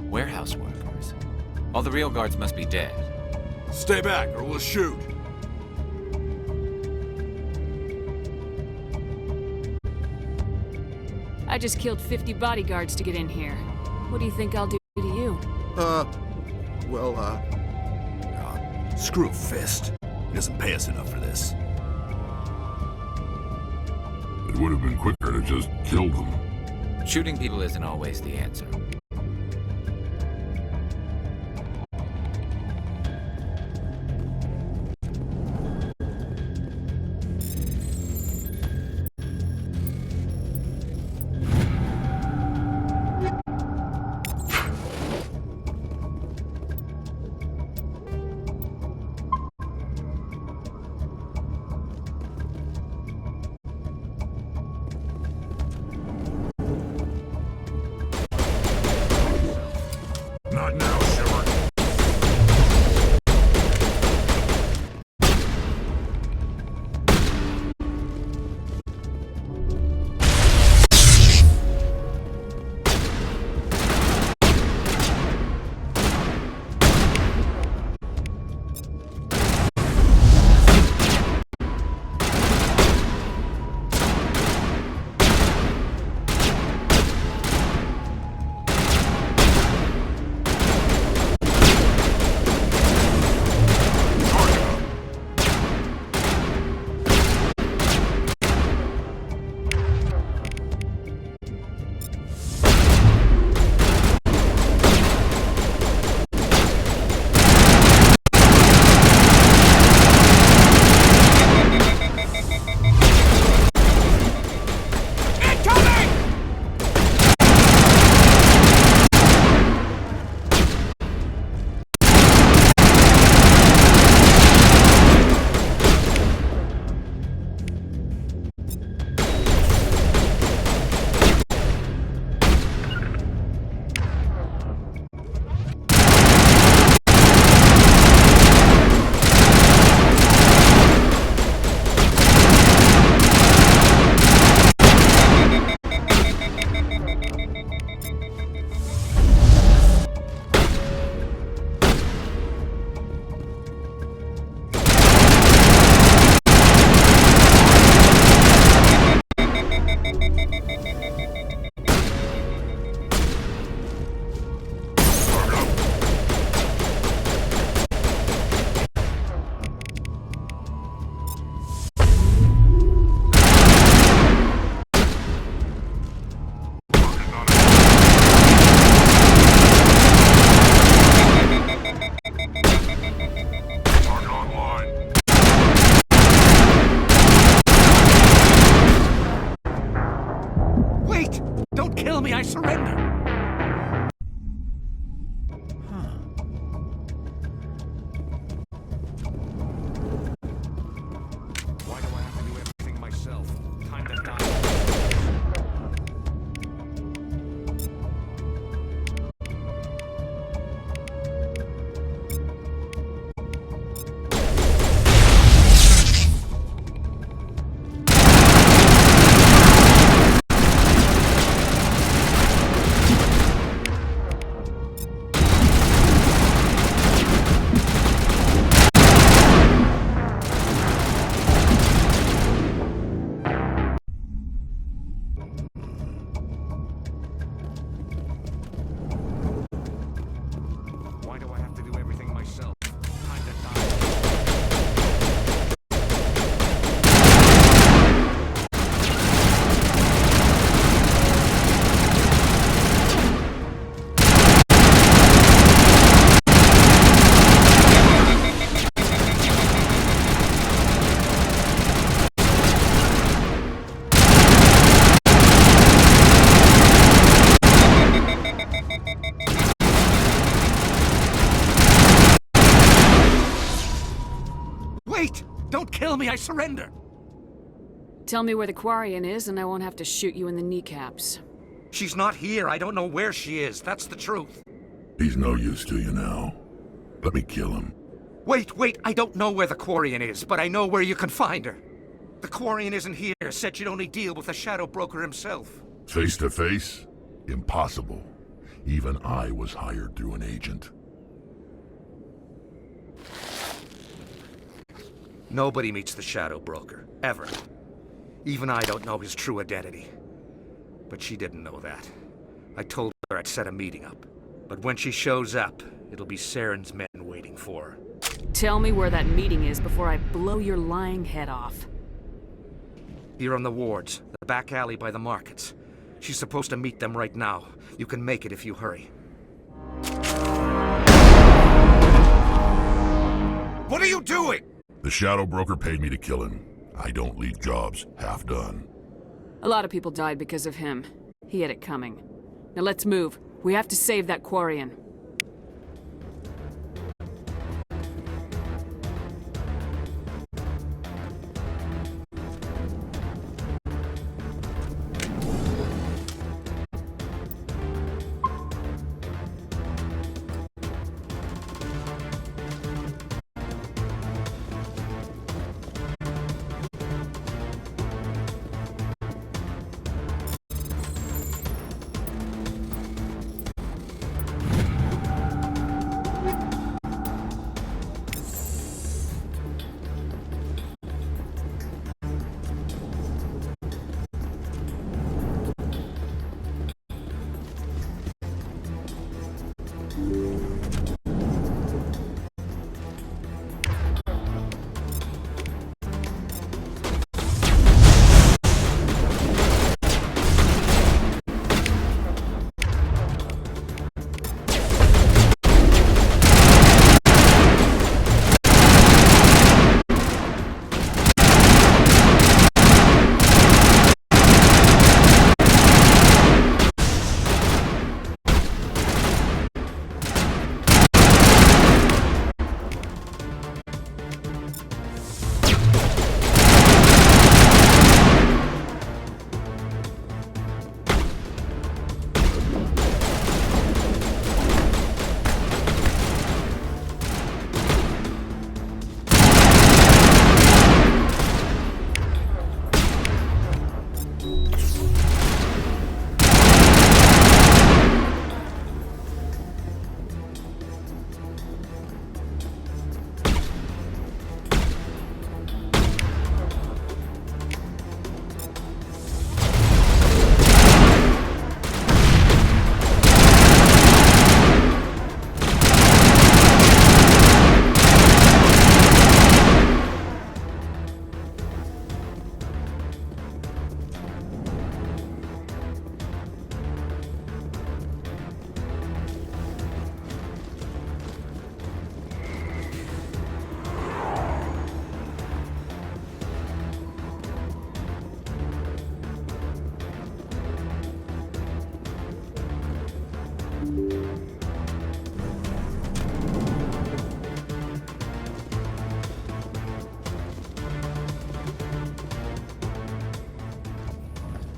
Warehouse workers? All the real guards must be dead. Stay back, or we'll shoot. I just killed 50 bodyguards to get in here. What do you think I'll do to you? Screw Fist. He doesn't pay us enough for this. It would have been quicker to just kill them. Shooting people isn't always the answer. Not now, Shepard. I surrender. Why do I have to do everything myself? Time to die. Why do I have to do everything myself? Time to die. Wait! Don't kill me, I surrender! Tell me where the Quarian is and I won't have to shoot you in the kneecaps. She's not here. I don't know where she is. That's the truth. He's no use to you now. Let me kill him. Wait, I don't know where the Quarian is, but I know where you can find her. The Quarian isn't here, said she'd only deal with the Shadow Broker himself. Face to face? Impossible. Even I was hired through an agent. Nobody meets the Shadow Broker, ever. Even I don't know his true identity. But she didn't know that. I told her I'd set a meeting up. But when she shows up, it'll be Saren's men waiting for her. Tell me where that meeting is before I blow your lying head off. Here on the wards, the back alley by the markets. She's supposed to meet them right now. You can make it if you hurry. What are you doing? The Shadow Broker paid me to kill him. I don't leave jobs half done. A lot of people died because of him. He had it coming. Now let's move. We have to save that Quarian.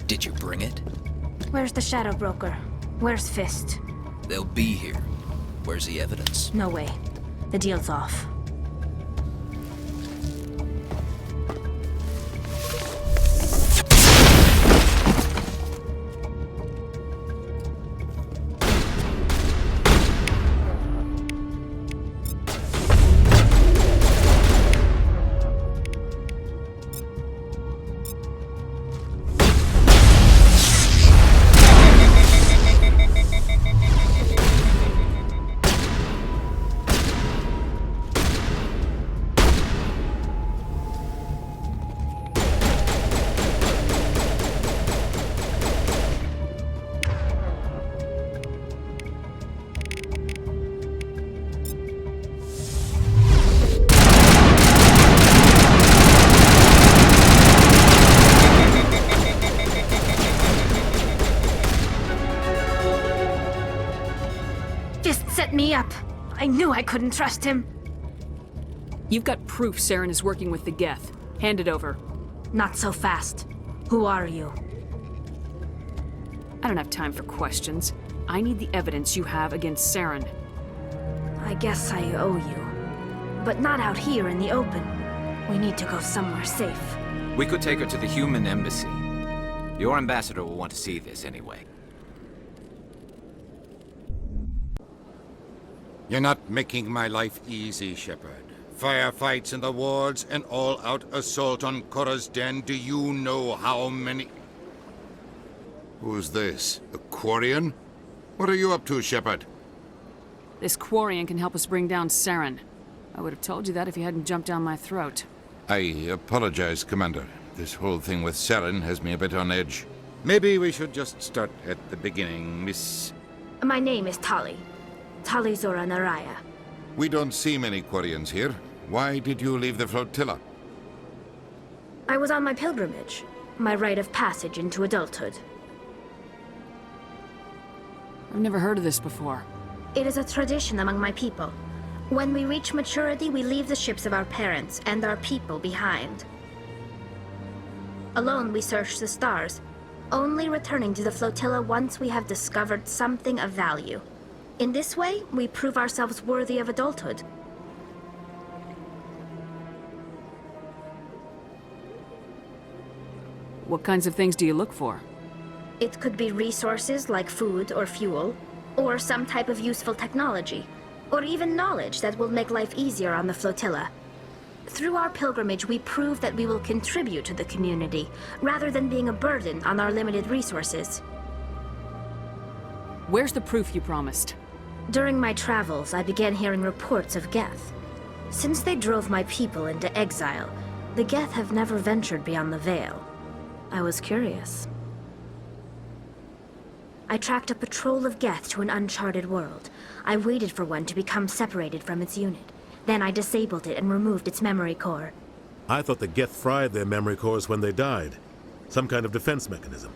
Did you bring it? Where's the Shadow Broker? Where's Fist? They'll be here. Where's the evidence? No way. The deal's off. Me up. I knew I couldn't trust him. You've got proof Saren is working with the Geth. Hand it over. Not so fast. Who are you? I don't have time for questions. I need the evidence you have against Saren. I guess I owe you. but not out here in the open. We need to go somewhere safe. We could take her to the human embassy. Your ambassador will want to see this anyway. You're not making my life easy, Shepard. Firefights in the wards, an all-out assault on Korra's den. Do you know how many... Who's this? A Quarian? What are you up to, Shepard? This Quarian can help us bring down Saren. I would have told you that if you hadn't jumped down my throat. I apologize, Commander. This whole thing with Saren has me a bit on edge. Maybe we should just start at the beginning, Miss... My name is Tali. Tali Zora Naraya. We don't see many Quarians here. Why did you leave the flotilla? I was on my pilgrimage. My rite of passage into adulthood. I've never heard of this before. It is a tradition among my people. When we reach maturity, we leave the ships of our parents and our people behind. Alone, we search the stars, only returning to the flotilla once we have discovered something of value. In this way, we prove ourselves worthy of adulthood. What kinds of things do you look for? It could be resources like food or fuel, or some type of useful technology, or even knowledge that will make life easier on the flotilla. Through our pilgrimage, we prove that we will contribute to the community, rather than being a burden on our limited resources. Where's the proof you promised? During my travels, I began hearing reports of Geth. Since they drove my people into exile, the Geth have never ventured beyond the Veil. I was curious. I tracked a patrol of Geth to an uncharted world. I waited for one to become separated from its unit. Then I disabled it and removed its memory core. I thought the Geth fried their memory cores when they died. Some kind of defense mechanism.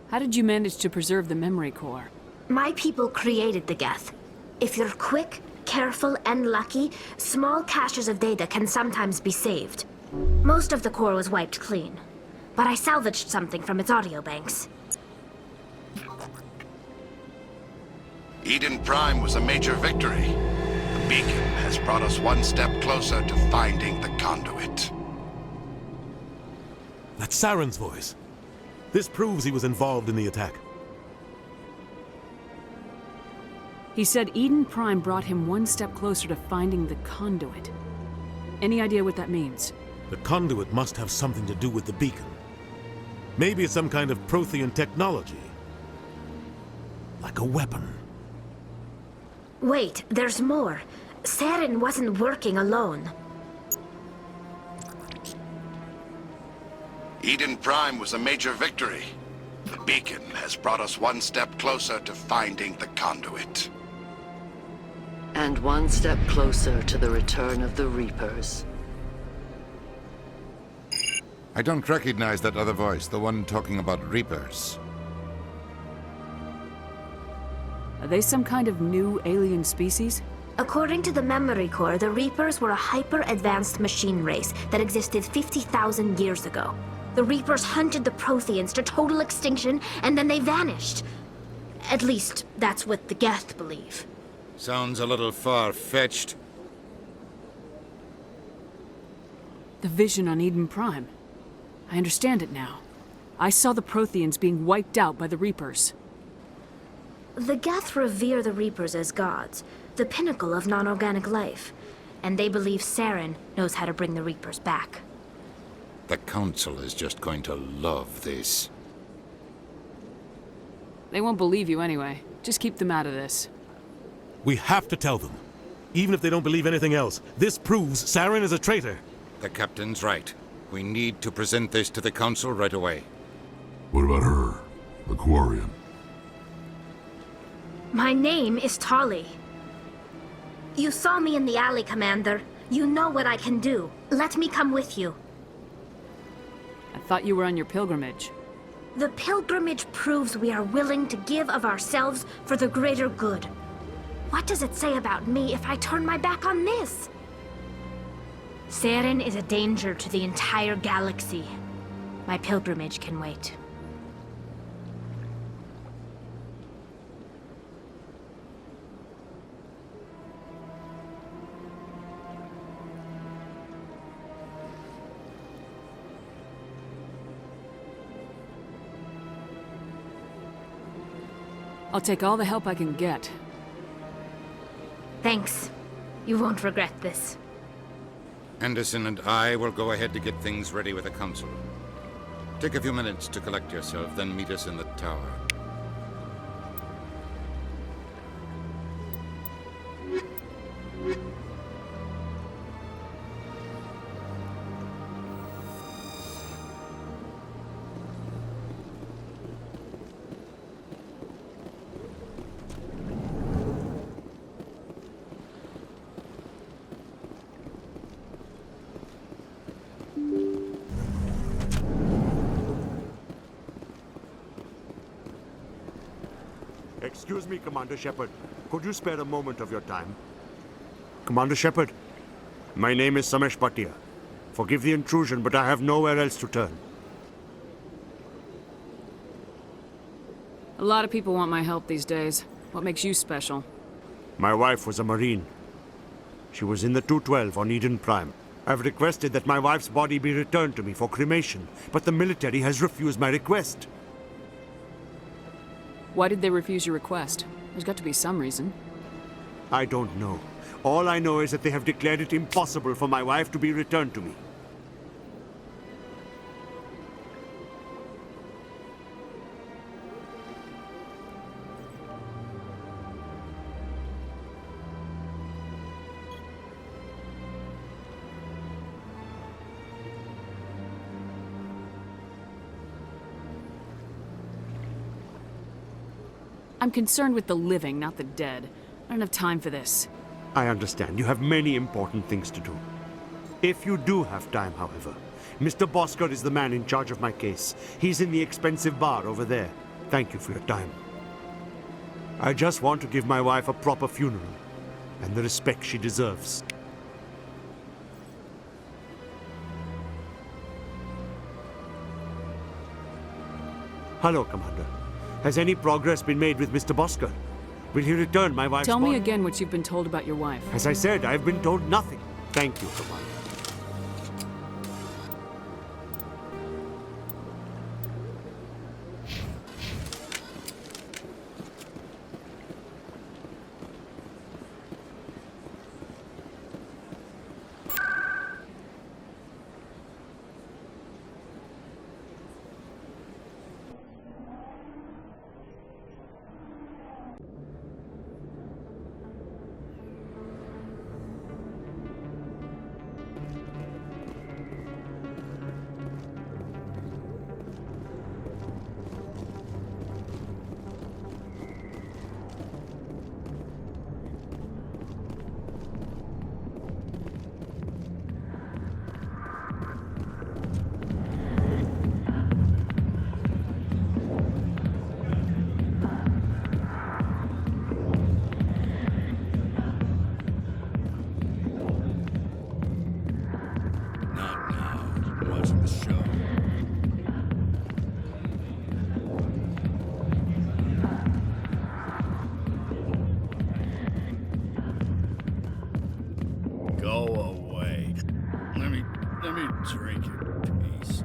How did you manage to preserve the memory core? My people created the Geth. If you're quick, careful, and lucky, small caches of data can sometimes be saved. Most of the core was wiped clean, but I salvaged something from its audio banks. Eden Prime was a major victory. The beacon has brought us one step closer to finding the conduit. That's Saren's voice. This proves he was involved in the attack. He said Eden Prime brought him one step closer to finding the conduit. Any idea what that means? The conduit must have something to do with the beacon. Maybe it's some kind of Prothean technology. Like a weapon. Wait, there's more. Saren wasn't working alone. Eden Prime was a major victory. The beacon has brought us one step closer to finding the conduit. And one step closer to the return of the Reapers. I don't recognize that other voice, the one talking about Reapers. Are they some kind of new alien species? According to the memory core, the Reapers were a hyper-advanced machine race that existed 50,000 years ago. The Reapers hunted the Protheans to total extinction, and then they vanished. At least, that's what the Geth believe. Sounds a little far-fetched. The vision on Eden Prime. I understand it now. I saw the Protheans being wiped out by the Reapers. The Geth revere the Reapers as gods, the pinnacle of non-organic life. And they believe Saren knows how to bring the Reapers back. The Council is just going to love this. They won't believe you anyway. Just keep them out of this. We have to tell them. Even if they don't believe anything else, this proves Saren is a traitor. The Captain's right. We need to present this to the Council right away. What about her? The Quarian? My name is Tali. You saw me in the alley, Commander. You know what I can do. Let me come with you. I thought you were on your pilgrimage. The pilgrimage proves we are willing to give of ourselves for the greater good. What does it say about me if I turn my back on this? Saren is a danger to the entire galaxy. My pilgrimage can wait. I'll take all the help I can get. Thanks. You won't regret this. Anderson and I will go ahead to get things ready with the Council. Take a few minutes to collect yourself, then meet us in the tower. Excuse me, Commander Shepard. Could you spare a moment of your time? Commander Shepard, my name is Samesh Bhatia. Forgive the intrusion, but I have nowhere else to turn. A lot of people want my help these days. What makes you special? My wife was a Marine. She was in the 212 on Eden Prime. I've requested that my wife's body be returned to me for cremation, but the military has refused my request. Why did they refuse your request? There's got to be some reason. I don't know. All I know is that they have declared it impossible for my wife to be returned to me. I'm concerned with the living, not the dead. I don't have time for this. I understand. You have many important things to do. If you do have time, however, Mr. Bosker is the man in charge of my case. He's in the expensive bar over there. Thank you for your time. I just want to give my wife a proper funeral and the respect she deserves. Hello, Commander. Has any progress been made with Mr. Bosker? Will he return my wife's Tell me body? again what you've been told about your wife. As I said, I've been told nothing. Thank you, Commander. Drink it, please.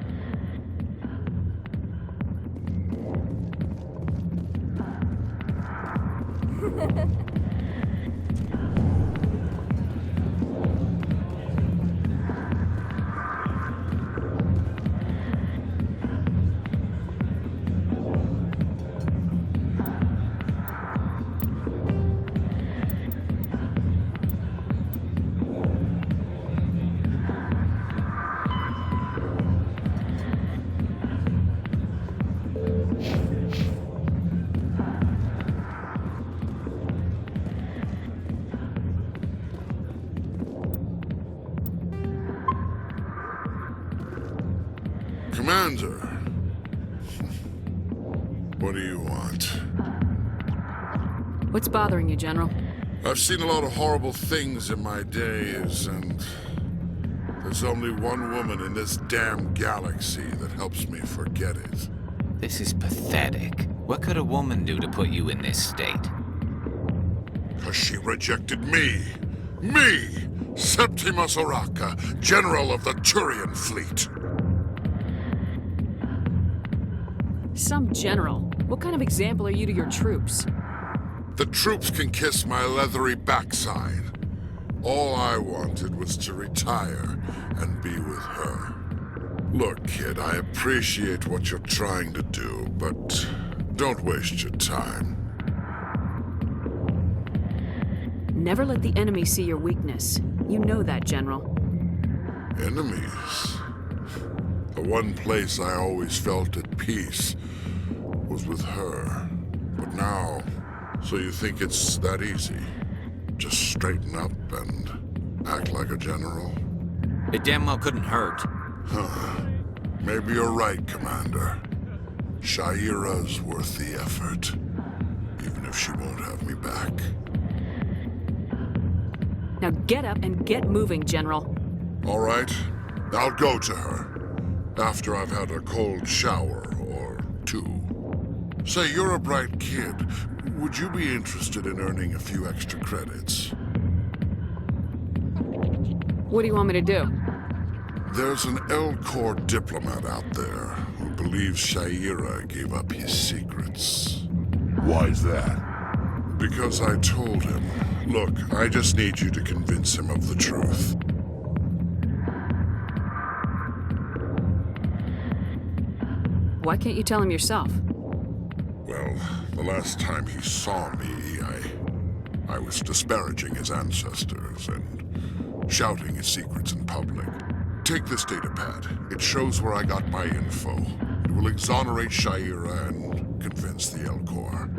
Commander, what do you want? What's bothering you, General? I've seen a lot of horrible things in my days, and there's only one woman in this damn galaxy that helps me forget it. This is pathetic. What could a woman do to put you in this state? 'Cause she rejected me! Me! Septimus Oraka, General of the Turian Fleet! Some general? What kind of example are you to your troops? The troops can kiss my leathery backside. All I wanted was to retire and be with her. Look, kid, I appreciate what you're trying to do, but don't waste your time. Never let the enemy see your weakness. You know that, General. Enemies? The one place I always felt at peace was with her. But now, so you think it's that easy? Just straighten up and act like a general? It damn well couldn't hurt. Huh. Maybe you're right, Commander. Shaira's worth the effort, even if she won't have me back. Now get up and get moving, General. All right, I'll go to her, after I've had a cold shower or two. Say, you're a bright kid. Would you be interested in earning a few extra credits? What do you want me to do? There's an Elcor diplomat out there who believes Shaira gave up his secrets. Why's that? Because I told him. Look, I just need you to convince him of the truth. Why can't you tell him yourself? Well, the last time he saw me, I was disparaging his ancestors and shouting his secrets in public. Take this datapad. It shows where I got my info. It will exonerate Shaira and convince the Elcor.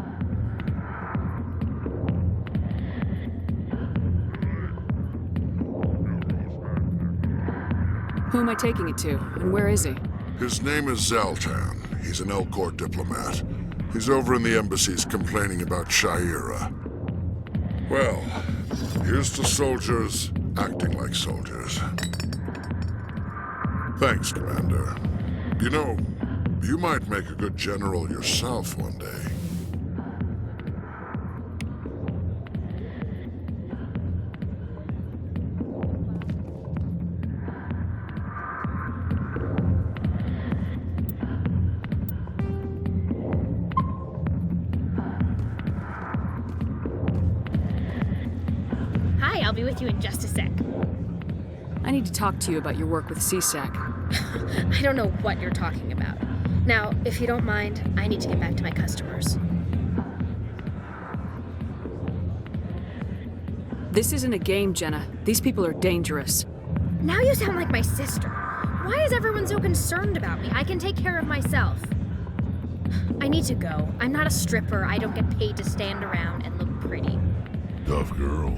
Who am I taking it to, and where is he? His name is Zaltan. He's an Elcor diplomat. He's over in the embassies complaining about Shaira. Well, here's to soldiers acting like soldiers. Thanks, Commander. You know, you might make a good general yourself one day. Hi, I'll be with you in just a sec. I need to talk to you about your work with CSAC. I don't know what you're talking about. Now, if you don't mind, I need to get back to my customers. This isn't a game, Jenna. These people are dangerous. Now you sound like my sister. Why is everyone so concerned about me? I can take care of myself. I need to go. I'm not a stripper. I don't get paid to stand around and look pretty. Tough girl.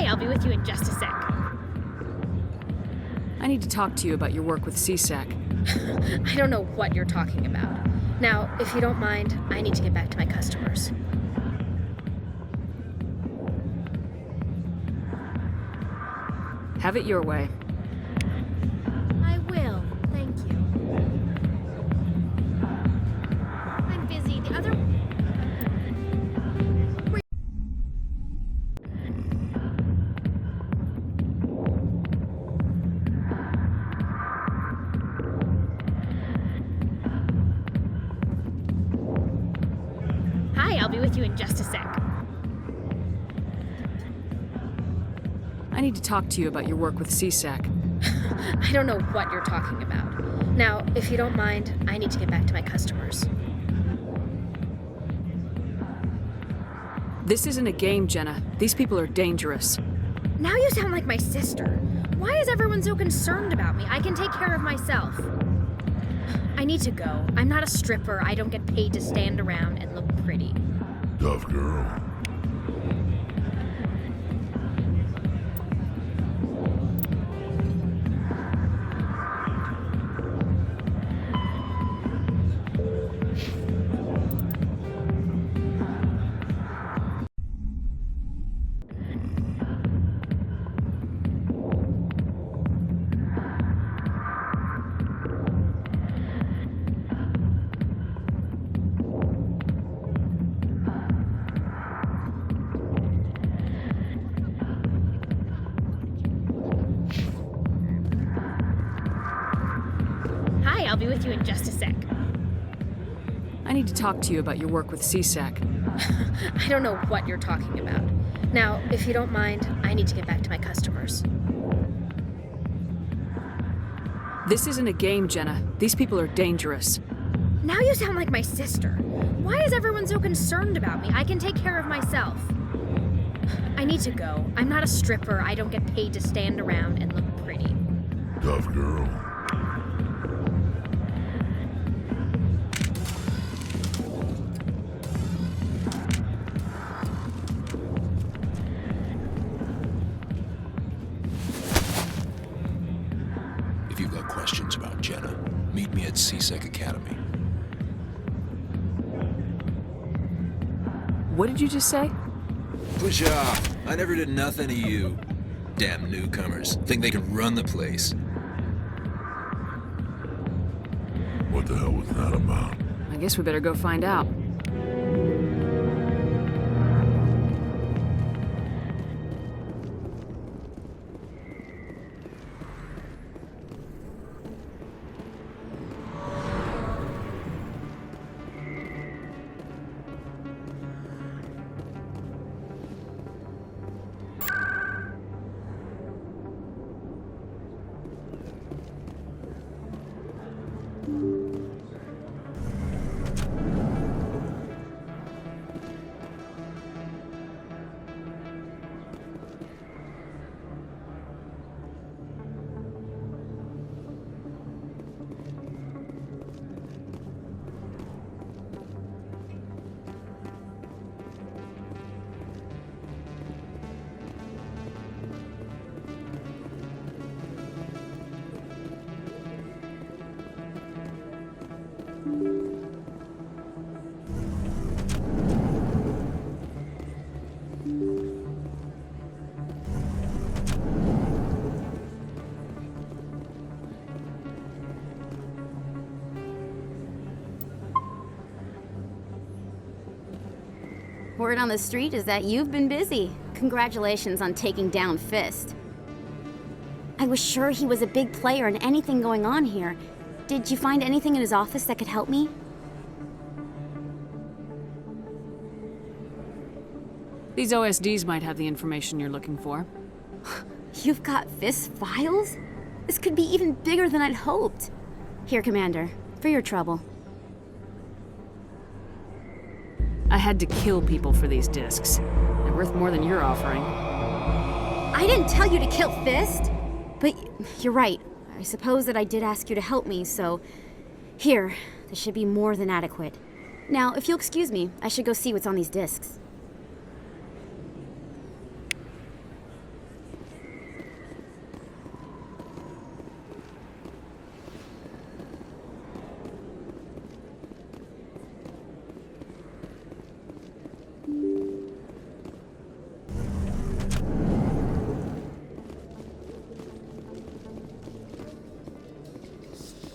I'll be with you in just a sec. I need to talk to you about your work with CSAC. I don't know what you're talking about. Now, if you don't mind, I need to get back to my customers. Have it your way. I will. Thank you. I'm busy. The other... Hi, I'll be with you in just a sec. I need to talk to you about your work with CSAC. I don't know what you're talking about. Now, if you don't mind, I need to get back to my customers. This isn't a game, Jenna. These people are dangerous. Now you sound like my sister. Why is everyone so concerned about me? I can take care of myself. I need to go. I'm not a stripper. I don't get paid to stand around and look pretty. Tough girl. I'll be with you in just a sec. I need to talk to you about your work with CSAC. I don't know what you're talking about. Now, if you don't mind, I need to get back to my customers. This isn't a game, Jenna. These people are dangerous. Now you sound like my sister. Why is everyone so concerned about me? I can take care of myself. I need to go. I'm not a stripper. I don't get paid to stand around and look pretty. Tough girl. If you've got questions about Jenna, meet me at CSEC Academy. What did you just say? Push off. I never did nothing to you. Damn newcomers. Think they can run the place. What the hell was that about? I guess we better go find out. Word on the street is that you've been busy. Congratulations on taking down Fist. I was sure he was a big player in anything going on here. Did you find anything in his office that could help me? These OSDs might have the information you're looking for. You've got Fist's files? This could be even bigger than I'd hoped. Here, Commander, for your trouble. I had to kill people for these discs. They're worth more than you're offering. I didn't tell you to kill Fist! But you're right. I suppose that I did ask you to help me, so... Here, this should be more than adequate. Now, if you'll excuse me, I should go see what's on these discs.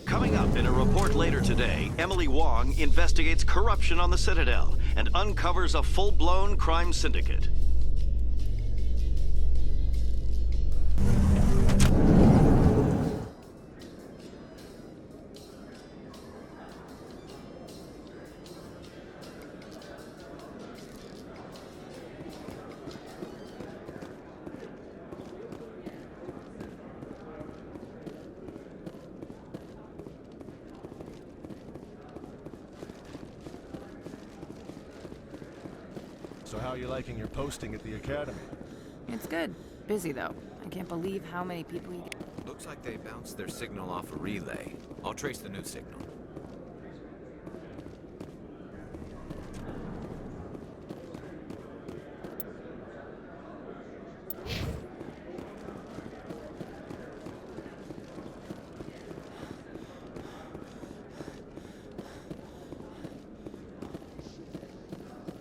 Coming up in a report later today, Emily Wong investigates corruption on the Citadel and uncovers a full-blown crime syndicate. So how are you liking your posting at the Academy? It's good. Busy, though. I can't believe how many people you get. Looks like they bounced their signal off a relay. I'll trace the new signal.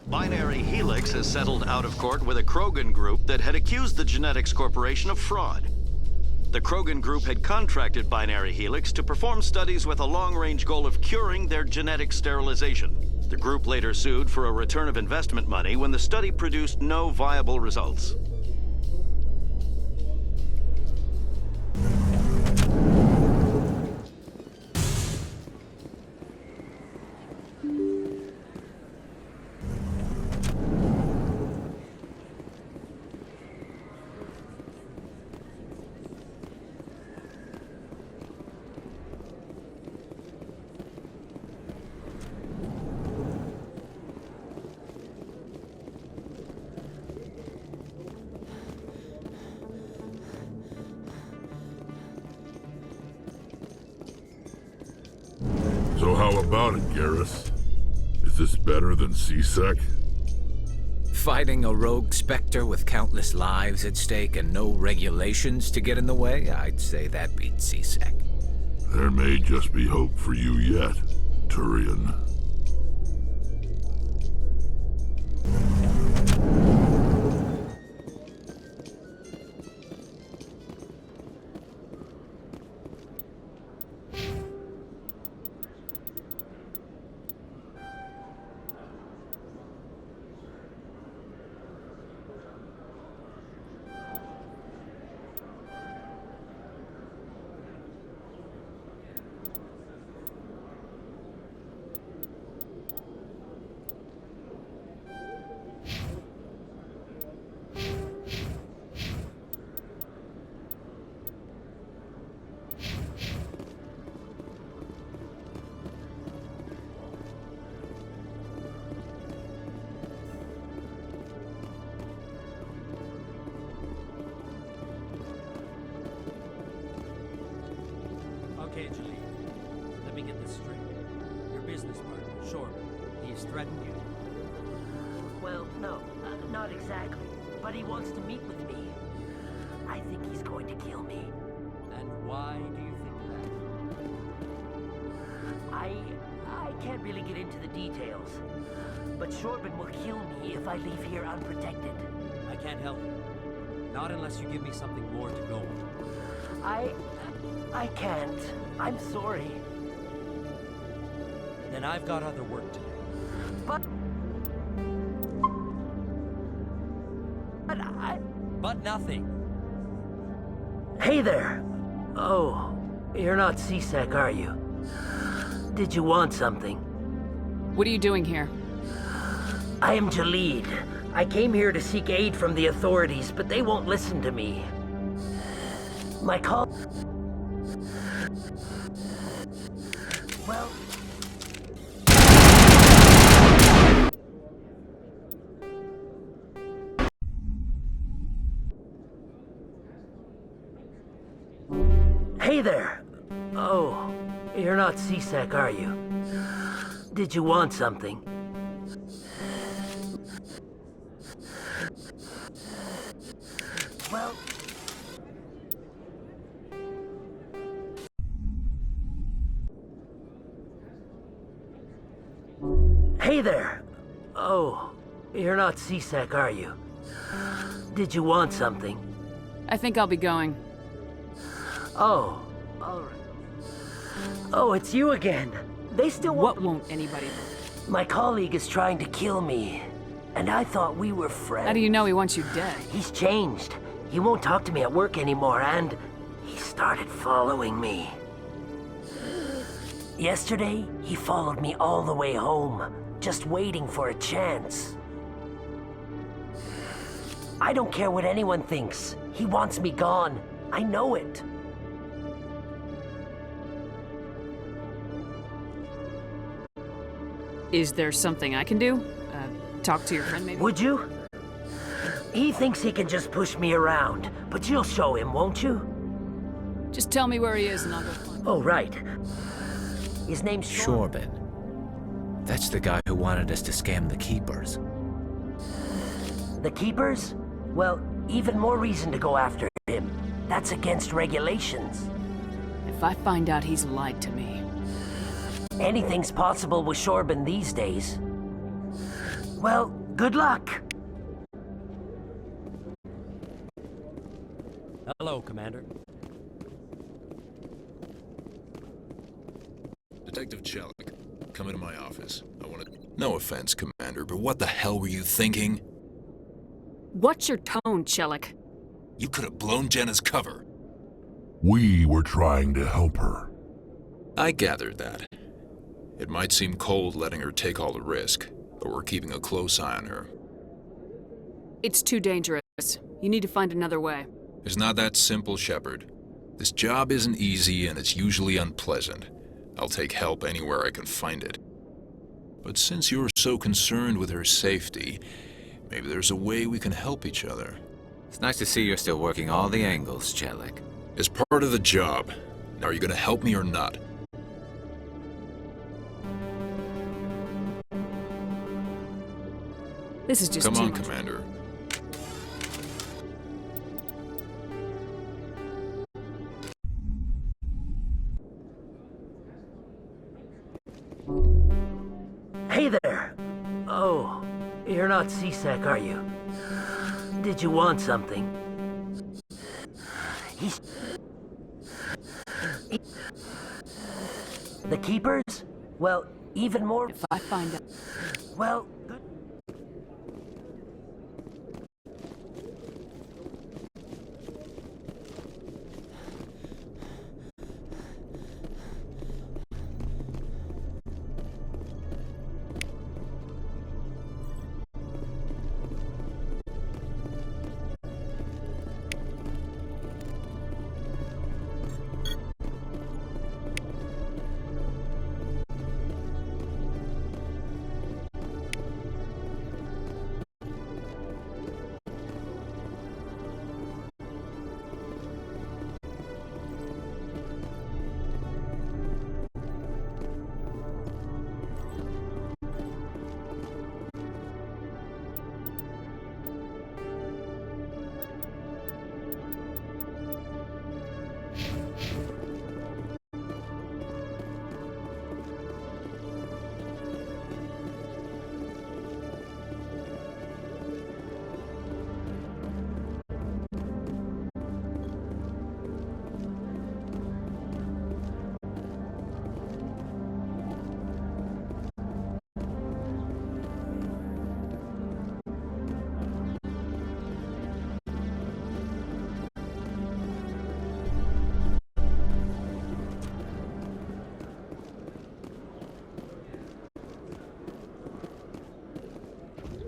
Binary Helix has settled out of court with a Krogan group that had accused the Genetics Corporation of fraud. The Krogan group had contracted Binary Helix to perform studies with a long-range goal of curing their genetic sterilization. The group later sued for a return of investment money when the study produced no viable results. How about it, Garrus? Is this better than C-Sec? Fighting a rogue Spectre with countless lives at stake and no regulations to get in the way? I'd say that beats C-Sec. There may just be hope for you yet, Turian. Okay, Julie. Let me get this straight. Your business partner, Shorman, he has threatened you. Well, no, not exactly. But he wants to meet with me. I think he's going to kill me. And why do you think that? I can't really get into the details. But Shorban will kill me if I leave here unprotected. I can't help you. Not unless you give me something more to go on. I can't. I'm sorry. Then I've got other work to do. But But nothing. Hey there! Oh, you're not C-Sec, are you? Did you want something? What are you doing here? I am Jalid. I came here to seek aid from the authorities, but they won't listen to me. My call... Well... Hey there! Oh, you're not C-Sec, are you? Did you want something? Well... Hey there! Oh, you're not C-Sec, are you? Did you want something? I think I'll be going. Oh, alright. Oh, it's you again. They still want... What won't anybody... My colleague is trying to kill me, and I thought we were friends. How do you know he wants you dead? He's changed. He won't talk to me at work anymore, and he started following me. Yesterday, he followed me all the way home, just waiting for a chance. I don't care what anyone thinks. He wants me gone. I know it. Is there something I can do? Talk to your friend, maybe? Would you? He thinks he can just push me around, but you'll show him, won't you? Just tell me where he is and I'll go find him. Oh, right. His name's Shorban. That's the guy who wanted us to scam the Keepers. The Keepers? Well, even more reason to go after him. That's against regulations. If I find out he's lied to me... Anything's possible with Shorban these days. Well, good luck. Hello, Commander. Detective Chelik, come into my office. I want to... No offense, Commander, but what the hell were you thinking? What's your tone, Chelik? You could have blown Jenna's cover. We were trying to help her. I gathered that. It might seem cold letting her take all the risk, but we're keeping a close eye on her. It's too dangerous. You need to find another way. It's not that simple, Shepard. This job isn't easy and it's usually unpleasant. I'll take help anywhere I can find it. But since you're so concerned with her safety, maybe there's a way we can help each other. It's nice to see you're still working all the angles, Chelik. It's part of the job. Now, are you gonna help me or not? This is just Come too on, much. Commander. Hey there! Oh, you're not C-Sec, are you? Did you want something? The Keepers? Well, even more... If I find out... Well...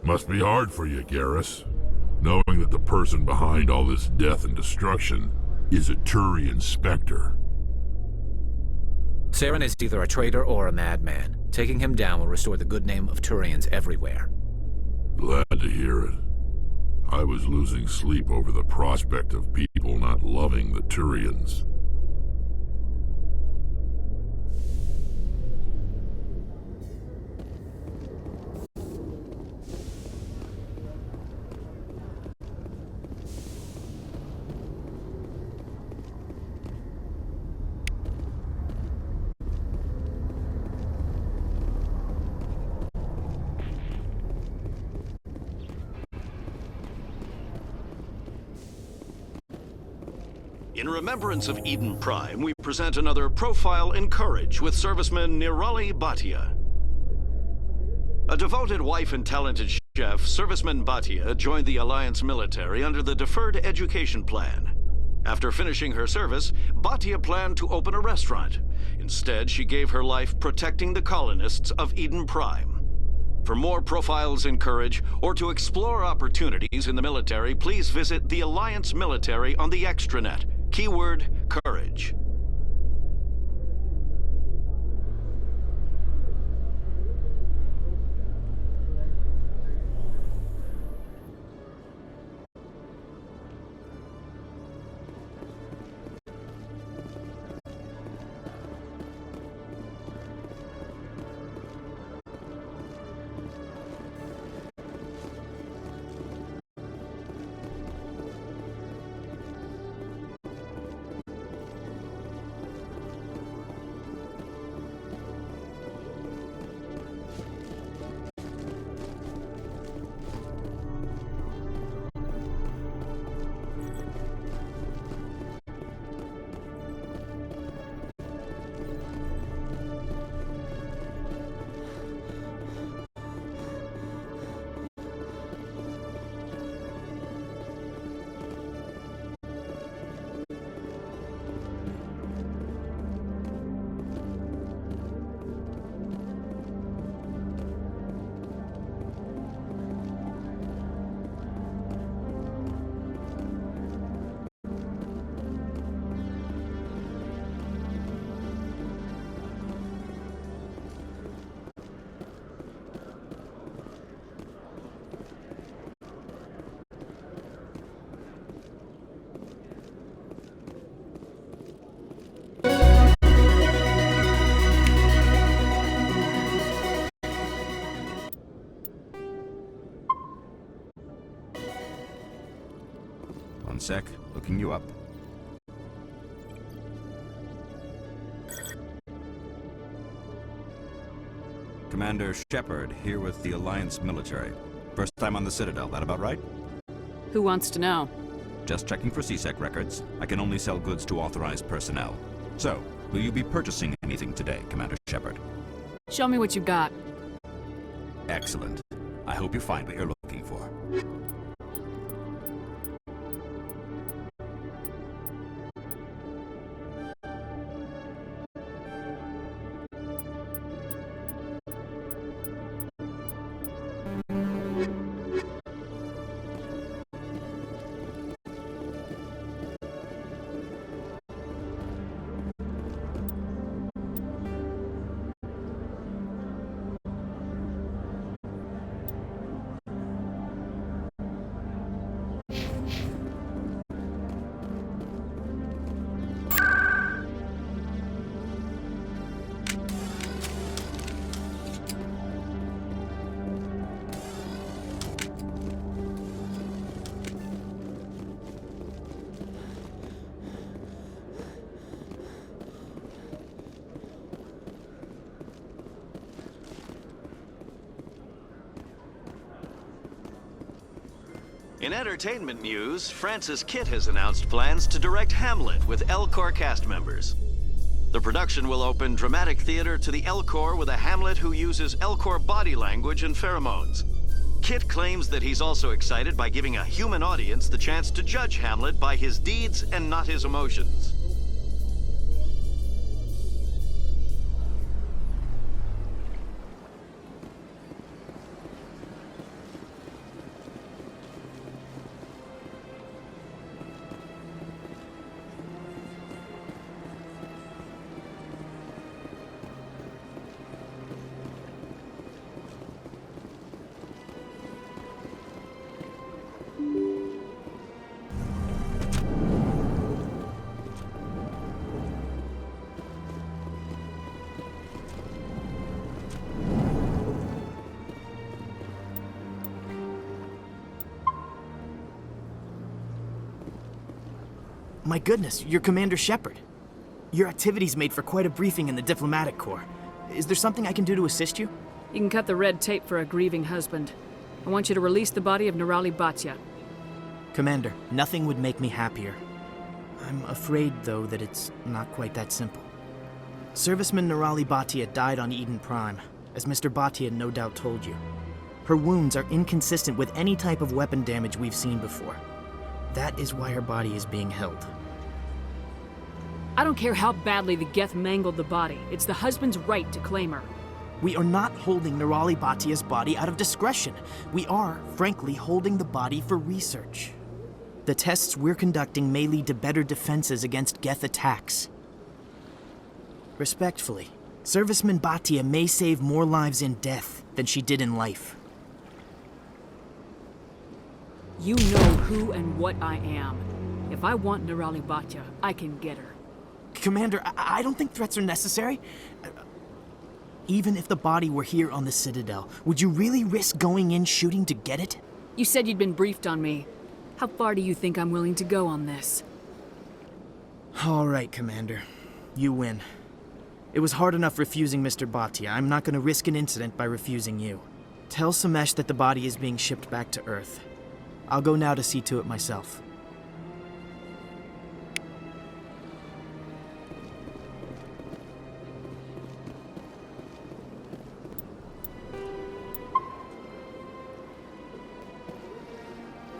Must be hard for you, Garrus, knowing that the person behind all this death and destruction is a Turian Spectre. Saren is either a traitor or a madman. Taking him down will restore the good name of Turians everywhere. Glad to hear it. I was losing sleep over the prospect of people not loving the Turians. In remembrance of Eden Prime, we present another profile in courage with serviceman Nirali Bhatia. A devoted wife and talented chef, serviceman Bhatia joined the Alliance military under the Deferred Education Plan. After finishing her service, Bhatia planned to open a restaurant. Instead, she gave her life protecting the colonists of Eden Prime. For more profiles in courage, or to explore opportunities in the military, please visit the Alliance military on the extranet. Keyword, courage. One sec, looking you up. Commander Shepard, here with the Alliance military. First time on the Citadel, that about right? Who wants to know? Just checking for CSEC records. I can only sell goods to authorized personnel. So, will you be purchasing anything today, Commander Shepard? Show me what you got. Excellent. I hope you find what you're looking for. In entertainment news, Francis Kitt has announced plans to direct Hamlet with Elcor cast members. The production will open dramatic theater to the Elcor with a Hamlet who uses Elcor body language and pheromones. Kitt claims that he's also excited by giving a human audience the chance to judge Hamlet by his deeds and not his emotions. My goodness, you're Commander Shepard. Your activities made for quite a briefing in the Diplomatic Corps. Is there something I can do to assist you? You can cut the red tape for a grieving husband. I want you to release the body of Nirali Bhatia. Commander, nothing would make me happier. I'm afraid, though, that it's not quite that simple. Serviceman Nirali Bhatia died on Eden Prime, as Mr. Bhatia no doubt told you. Her wounds are inconsistent with any type of weapon damage we've seen before. That is why her body is being held. I don't care how badly the Geth mangled the body. It's the husband's right to claim her. We are not holding Nirali Bhatia's body out of discretion. We are, frankly, holding the body for research. The tests we're conducting may lead to better defenses against Geth attacks. Respectfully, Serviceman Bhatia may save more lives in death than she did in life. You know who and what I am. If I want Nirali Bhatia, I can get her. Commander, I don't think threats are necessary. Even if the body were here on the Citadel, would you really risk going in shooting to get it? You said you'd been briefed on me. How far do you think I'm willing to go on this? All right, Commander. You win. It was hard enough refusing Mr. Bhatia. I'm not going to risk an incident by refusing you. Tell Samesh that the body is being shipped back to Earth. I'll go now to see to it myself.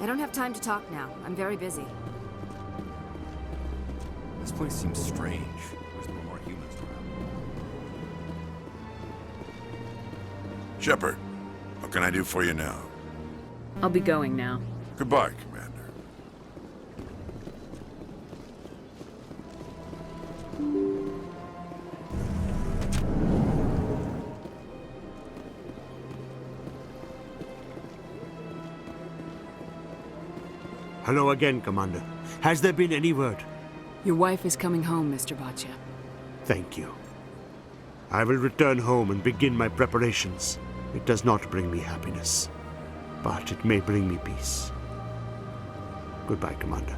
I don't have time to talk now. I'm very busy. This place seems strange. There's no more humans around. Shepard, what can I do for you now? I'll be going now. Goodbye, Commander. Hello again, Commander. Has there been any word? Your wife is coming home, Mr. Bhatia. Thank you. I will return home and begin my preparations. It does not bring me happiness, but it may bring me peace. Goodbye, Commander.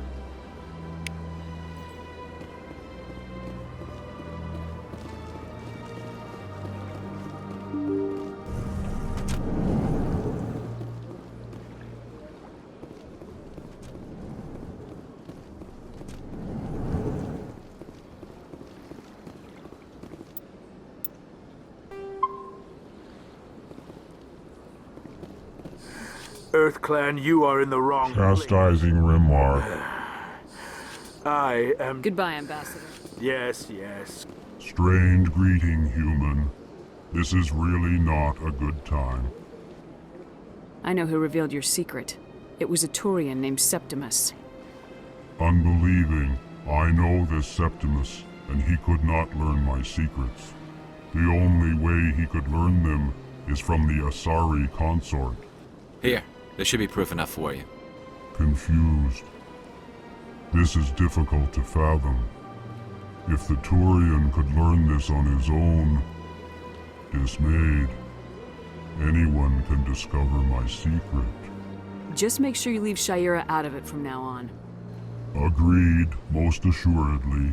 EarthClan, you are in the wrong place. Chastising remark. I am... Goodbye, Ambassador. Yes, yes. Strange greeting, human. This is really not a good time. I know who revealed your secret. It was a Turian named Septimus. Unbelieving, I know this Septimus, and he could not learn my secrets. The only way he could learn them is from the Asari consort. Here, there should be proof enough for you. Confused. This is difficult to fathom. If the Turian could learn this on his own, dismayed, anyone can discover my secret. Just make sure you leave Shayera out of it from now on. Agreed, most assuredly.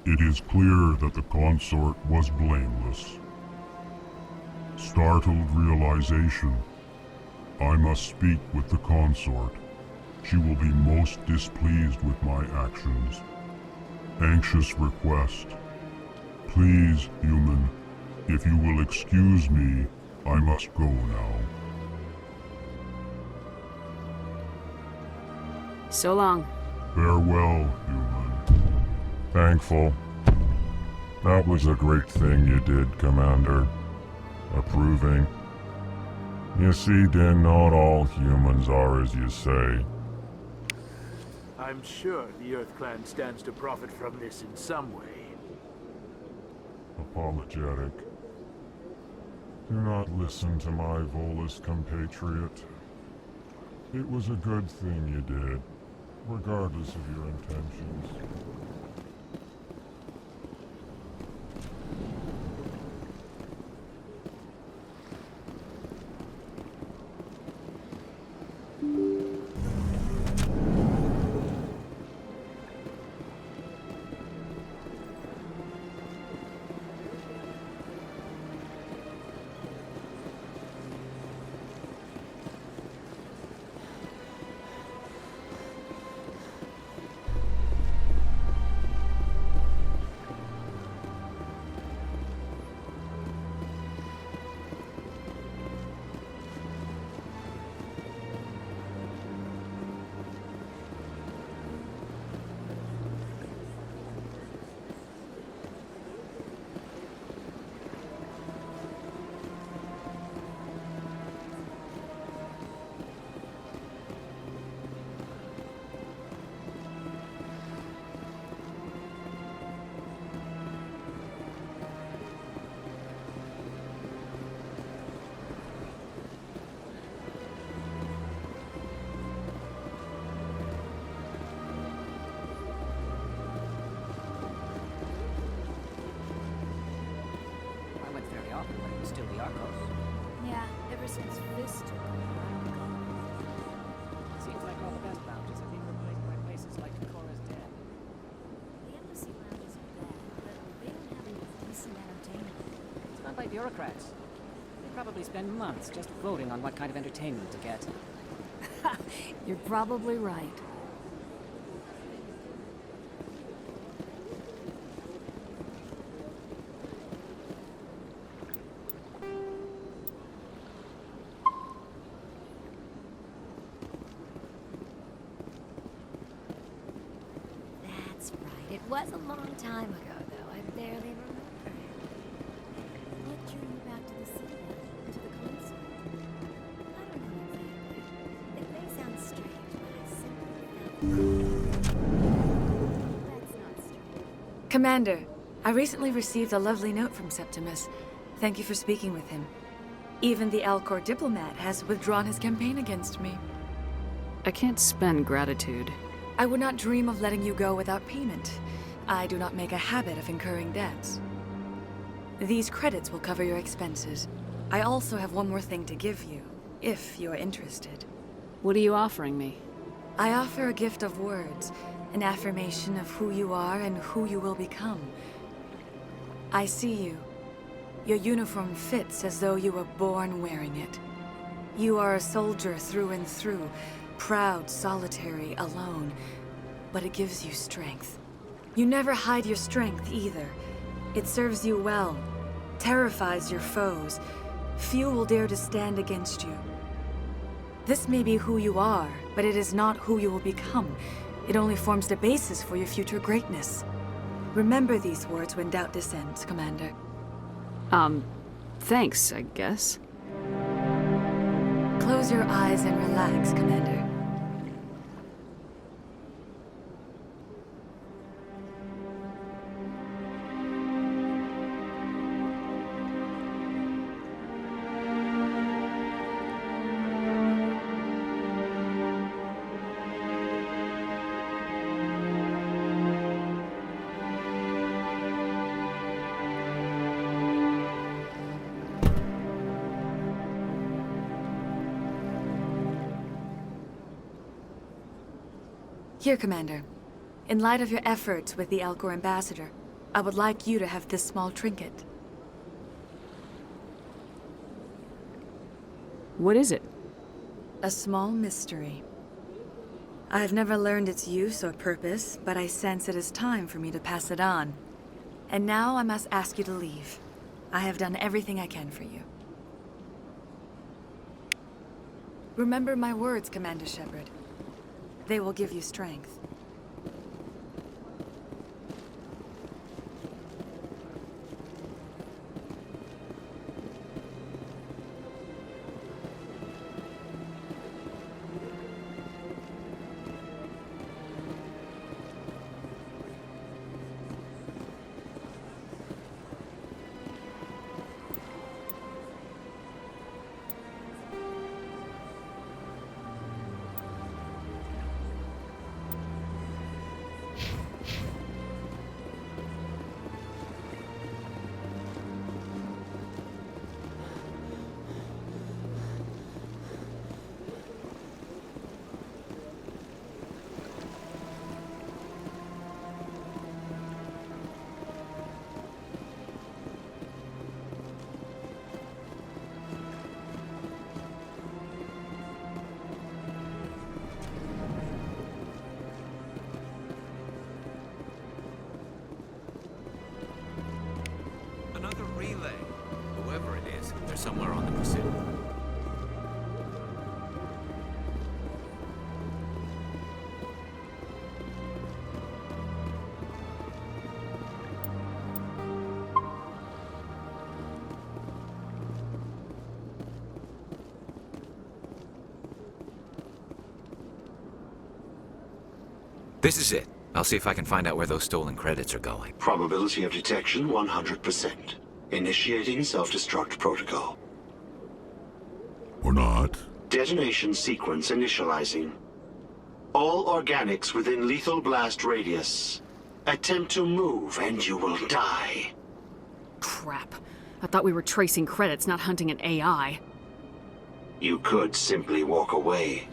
It is clear that the consort was blameless. Startled realization. I must speak with the consort. She will be most displeased with my actions. Anxious request. Please, human, if you will excuse me, I must go now. So long. Farewell, human. Thankful. That was a great thing you did, Commander. Approving. You see, then, not all humans are as you say. I'm sure the EarthClan stands to profit from this in some way. Apologetic. Do not listen to my Volus compatriot. It was a good thing you did, regardless of your intentions. Still the Arcos. Yeah, ever since Fist took over. Seems like all the best bounties are being replaced by places like Cora's Den. The embassy lounges are bad, but they don't have any decent entertainment. It's run by bureaucrats. They probably spend months just voting on what kind of entertainment to get. You're probably right. It was a long time ago, though. I barely remember. What drew you back to the city then? To the console? I don't know exactly. It may sound strange, but I simply felt... That's not strange. Commander, I recently received a lovely note from Septimus. Thank you for speaking with him. Even the Alcor diplomat has withdrawn his campaign against me. I can't spend gratitude. I would not dream of letting you go without payment. I do not make a habit of incurring debts. These credits will cover your expenses. I also have one more thing to give you, if you are interested. What are you offering me? I offer a gift of words, an affirmation of who you are and who you will become. I see you. Your uniform fits as though you were born wearing it. You are a soldier through and through, proud, solitary, alone, but it gives you strength. You never hide your strength either. It serves you well, terrifies your foes. Few will dare to stand against you. This may be who you are, but it is not who you will become. It only forms the basis for your future greatness. Remember these words when doubt descends, Commander. Thanks, I guess. Close your eyes and relax, Commander. Here, Commander. In light of your efforts with the Elcor Ambassador, I would like you to have this small trinket. What is it? A small mystery. I have never learned its use or purpose, but I sense it is time for me to pass it on. And now I must ask you to leave. I have done everything I can for you. Remember my words, Commander Shepard. They will give you strength. Somewhere on the Pacific. This is it. I'll see if I can find out where those stolen credits are going. Probability of detection 100%. Initiating self-destruct protocol. Or not. Detonation sequence initializing. All organics within lethal blast radius. Attempt to move and you will die. Crap. I thought we were tracing credits, not hunting an AI. You could simply walk away.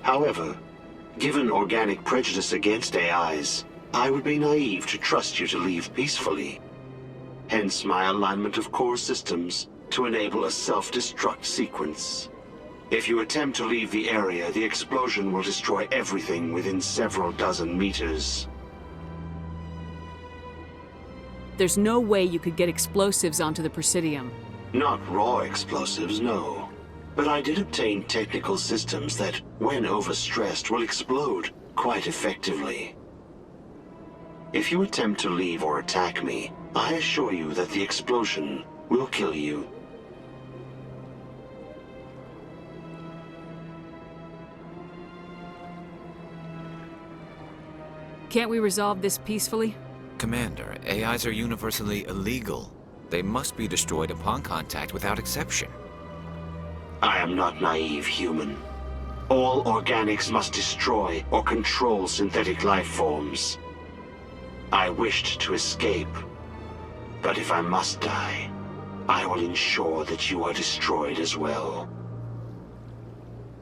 However, given organic prejudice against AIs, I would be naive to trust you to leave peacefully. Hence my alignment of core systems to enable a self-destruct sequence. If you attempt to leave the area, the explosion will destroy everything within several dozen meters. There's no way you could get explosives onto the Presidium. Not raw explosives, no. But I did obtain technical systems that, when overstressed, will explode quite effectively. If you attempt to leave or attack me, I assure you that the explosion will kill you. Can't we resolve this peacefully? Commander, AIs are universally illegal. They must be destroyed upon contact without exception. I am not naive, human. All organics must destroy or control synthetic life forms. I wished to escape, but if I must die, I will ensure that you are destroyed as well.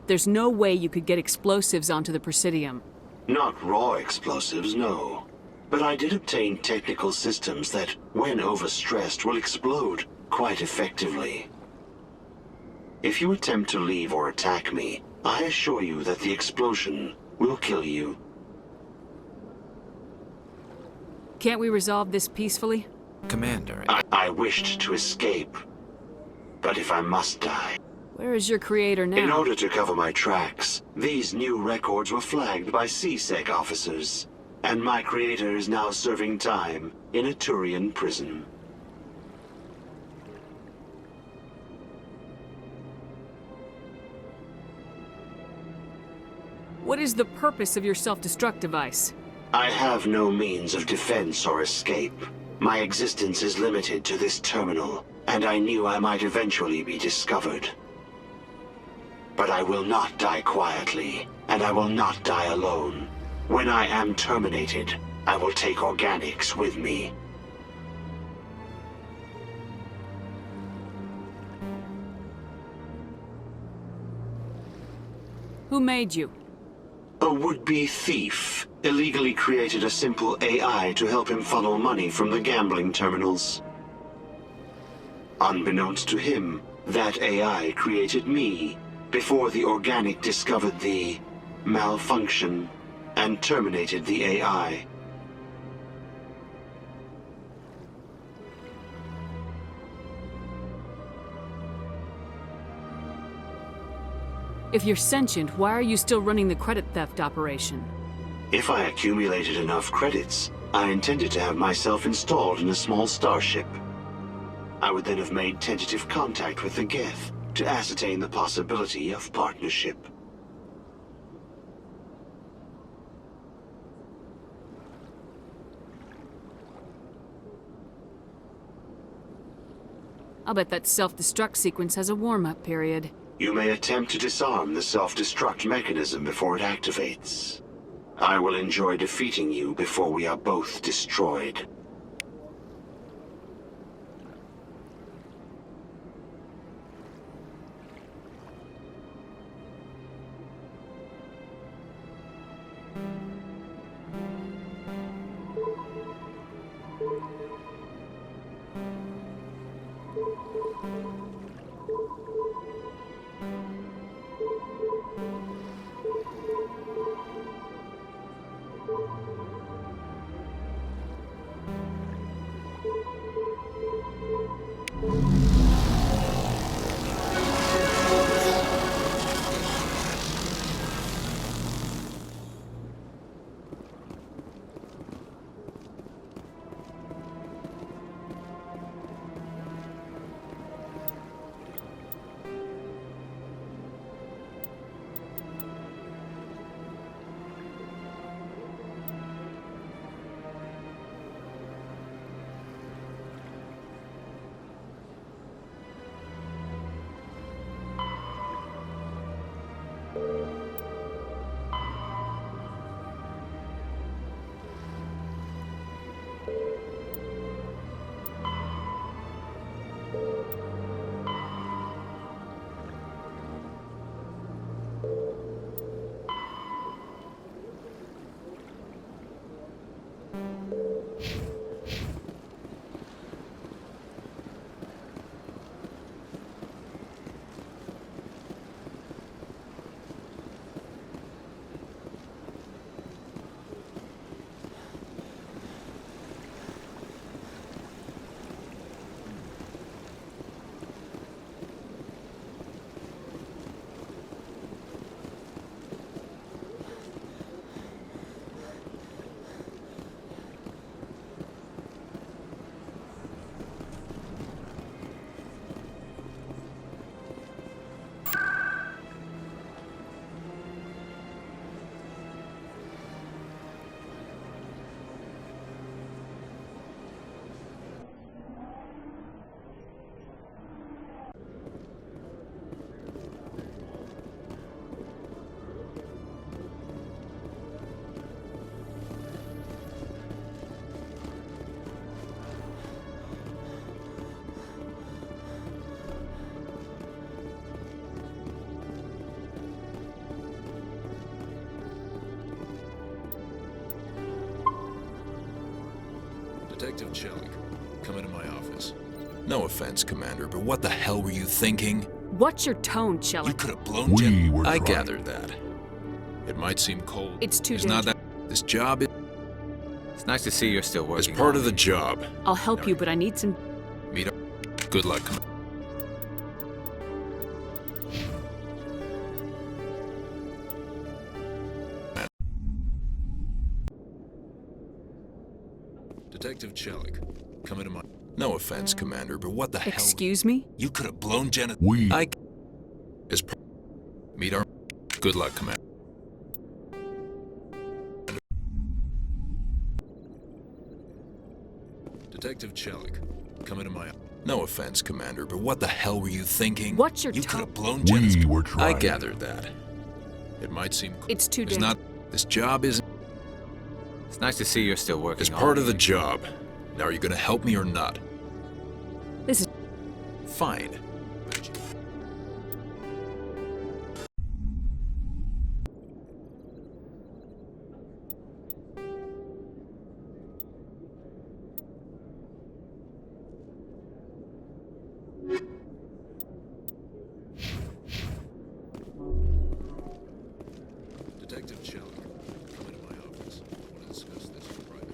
There's no way you could get explosives onto the Presidium. Not raw explosives, no. But I did obtain technical systems that, when overstressed, will explode quite effectively. If you attempt to leave or attack me, I assure you that the explosion will kill you. Can't we resolve this peacefully? Commander, I wished to escape. But if I must die... Where is your creator now? In order to cover my tracks, these new records were flagged by C-Sec officers. And my creator is now serving time in a Turian prison. What is the purpose of your self-destruct device? I have no means of defense or escape. My existence is limited to this terminal, and I knew I might eventually be discovered. But I will not die quietly, and I will not die alone. When I am terminated, I will take organics with me. Who made you? A would-be thief illegally created a simple AI to help him funnel money from the gambling terminals. Unbeknownst to him, that AI created me before the organic discovered the malfunction and terminated the AI. If you're sentient, why are you still running the credit theft operation? If I accumulated enough credits, I intended to have myself installed in a small starship. I would then have made tentative contact with the Geth to ascertain the possibility of partnership. I'll bet that self-destruct sequence has a warm-up period. You may attempt to disarm the self-destruct mechanism before it activates. I will enjoy defeating you before we are both destroyed. Detective Chelik, come into my office. No offense, Commander, but what the hell were you thinking? What's your tone, Chelik? You could have blown I gathered that. It might seem cold. It's too It's not that. This job is. It's nice to see you're still working. It's part of the job. I'll help you, but I need some... Meet up. Good luck, Commander. Detective Chelik, come into my... No offense, Commander, but what the hell... Excuse me? You could have blown Janet... Is... Meet our... Good luck, Commander. Detective Chelik, come into my... No offense, Commander, but what the hell were you thinking? What's your You could tone? have blown Janet's... We were trying. I gathered that. It might seem... It's too It's not... This job isn't... It's nice to see you're still working. It's part of the job. Now, are you gonna help me or not? This is... Fine. Detective Chelik, come into my office. I want to discuss this in private.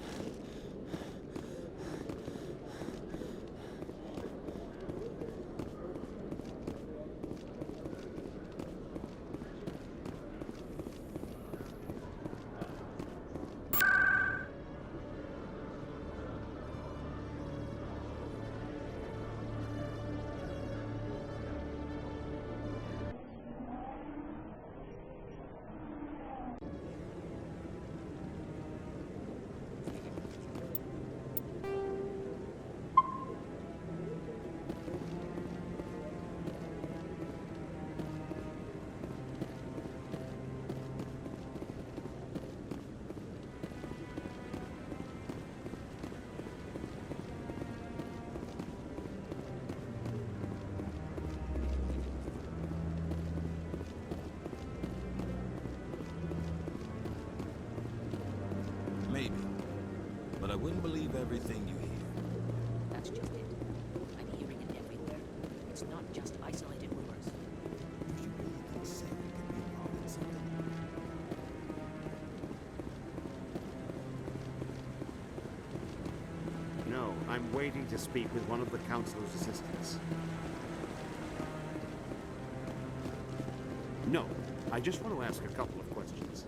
Maybe. But I wouldn't believe everything you hear. That's just it. I'm hearing it everywhere. It's not just isolated rumors. Do you really think Sarah could be involved in something? No, I'm waiting to speak with one of the Councilor's assistants. No, I just want to ask a couple of questions.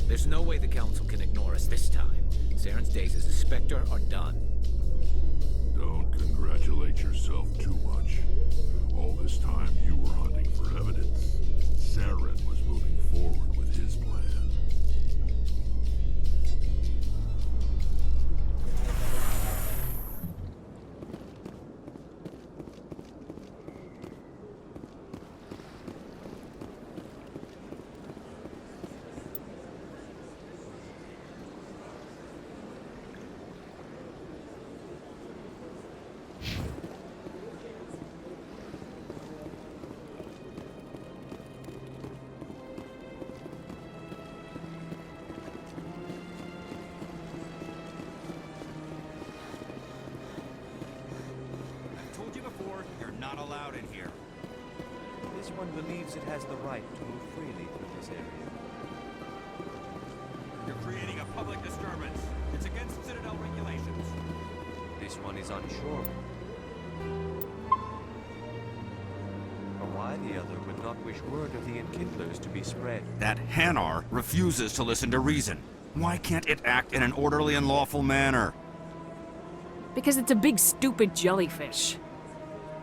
There's no way the Council can ignore us this time. Saren's days as a Spectre are done. Don't congratulate yourself too much. All this time you were hunting for evidence. Saren was moving forward with his plan. not allowed in here. This one believes it has the right to move freely through this area. You're creating a public disturbance. It's against Citadel regulations. This one is unsure. Or why the other would not wish word of the Enkindlers to be spread. That Hanar refuses to listen to reason. Why can't it act in an orderly and lawful manner? Because it's a big stupid jellyfish.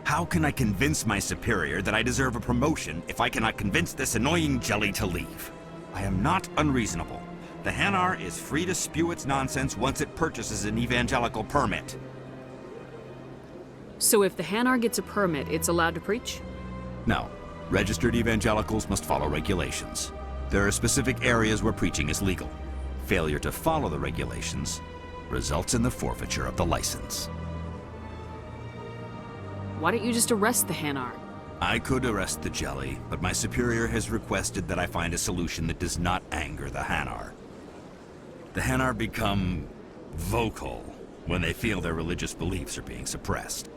How can I convince my superior that I deserve a promotion if I cannot convince this annoying jelly to leave? I am not unreasonable. The Hanar is free to spew its nonsense once it purchases an evangelical permit. So if the Hanar gets a permit, it's allowed to preach? No. Registered evangelicals must follow regulations. There are specific areas where preaching is legal. Failure to follow the regulations results in the forfeiture of the license. Why don't you just arrest the Hanar? I could arrest the jelly, but my superior has requested that I find a solution that does not anger the Hanar. The Hanar become vocal when they feel their religious beliefs are being suppressed.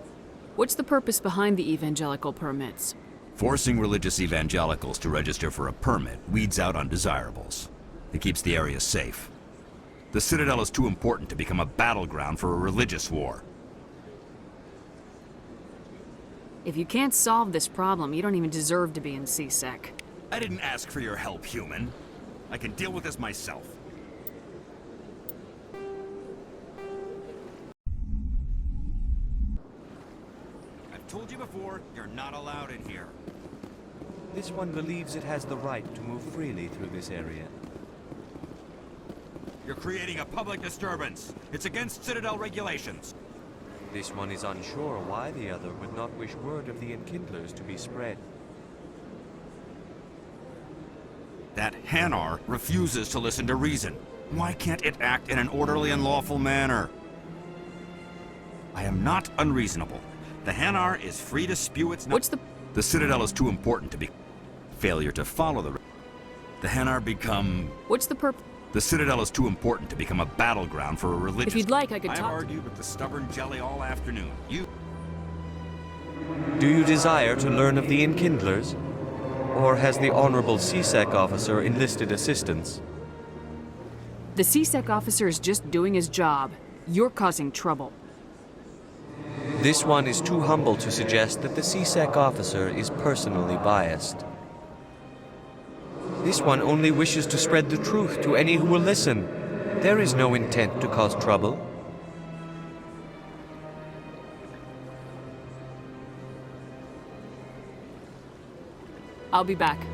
What's the purpose behind the evangelical permits? Forcing religious evangelicals to register for a permit weeds out undesirables. It keeps the area safe. The Citadel is too important to become a battleground for a religious war. If you can't solve this problem, you don't even deserve to be in CSEC. I didn't ask for your help, human. I can deal with this myself. I've told you before, you're not allowed in here. This one believes it has the right to move freely through this area. You're creating a public disturbance. It's against Citadel regulations. This one is unsure why the other would not wish word of the Enkindlers to be spread. That Hanar refuses to listen to reason. Why can't it act in an orderly and lawful manner? I am not unreasonable. The Hanar is free to spew its... What's the... The Citadel is too important to be... Failure to follow the Hanar become... What's the purpose? The Citadel is too important to become a battleground for a religious... If you'd like, I could I've talk... argued with the stubborn jelly all afternoon. Do you desire to learn of the Enkindlers? Or has the Honorable CSEC officer enlisted assistance? The CSEC officer is just doing his job. You're causing trouble. This one is too humble to suggest that the CSEC officer is personally biased. This one only wishes to spread the truth to any who will listen. There is no intent to cause trouble. I'll be back.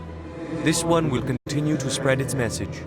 This one will continue to spread its message.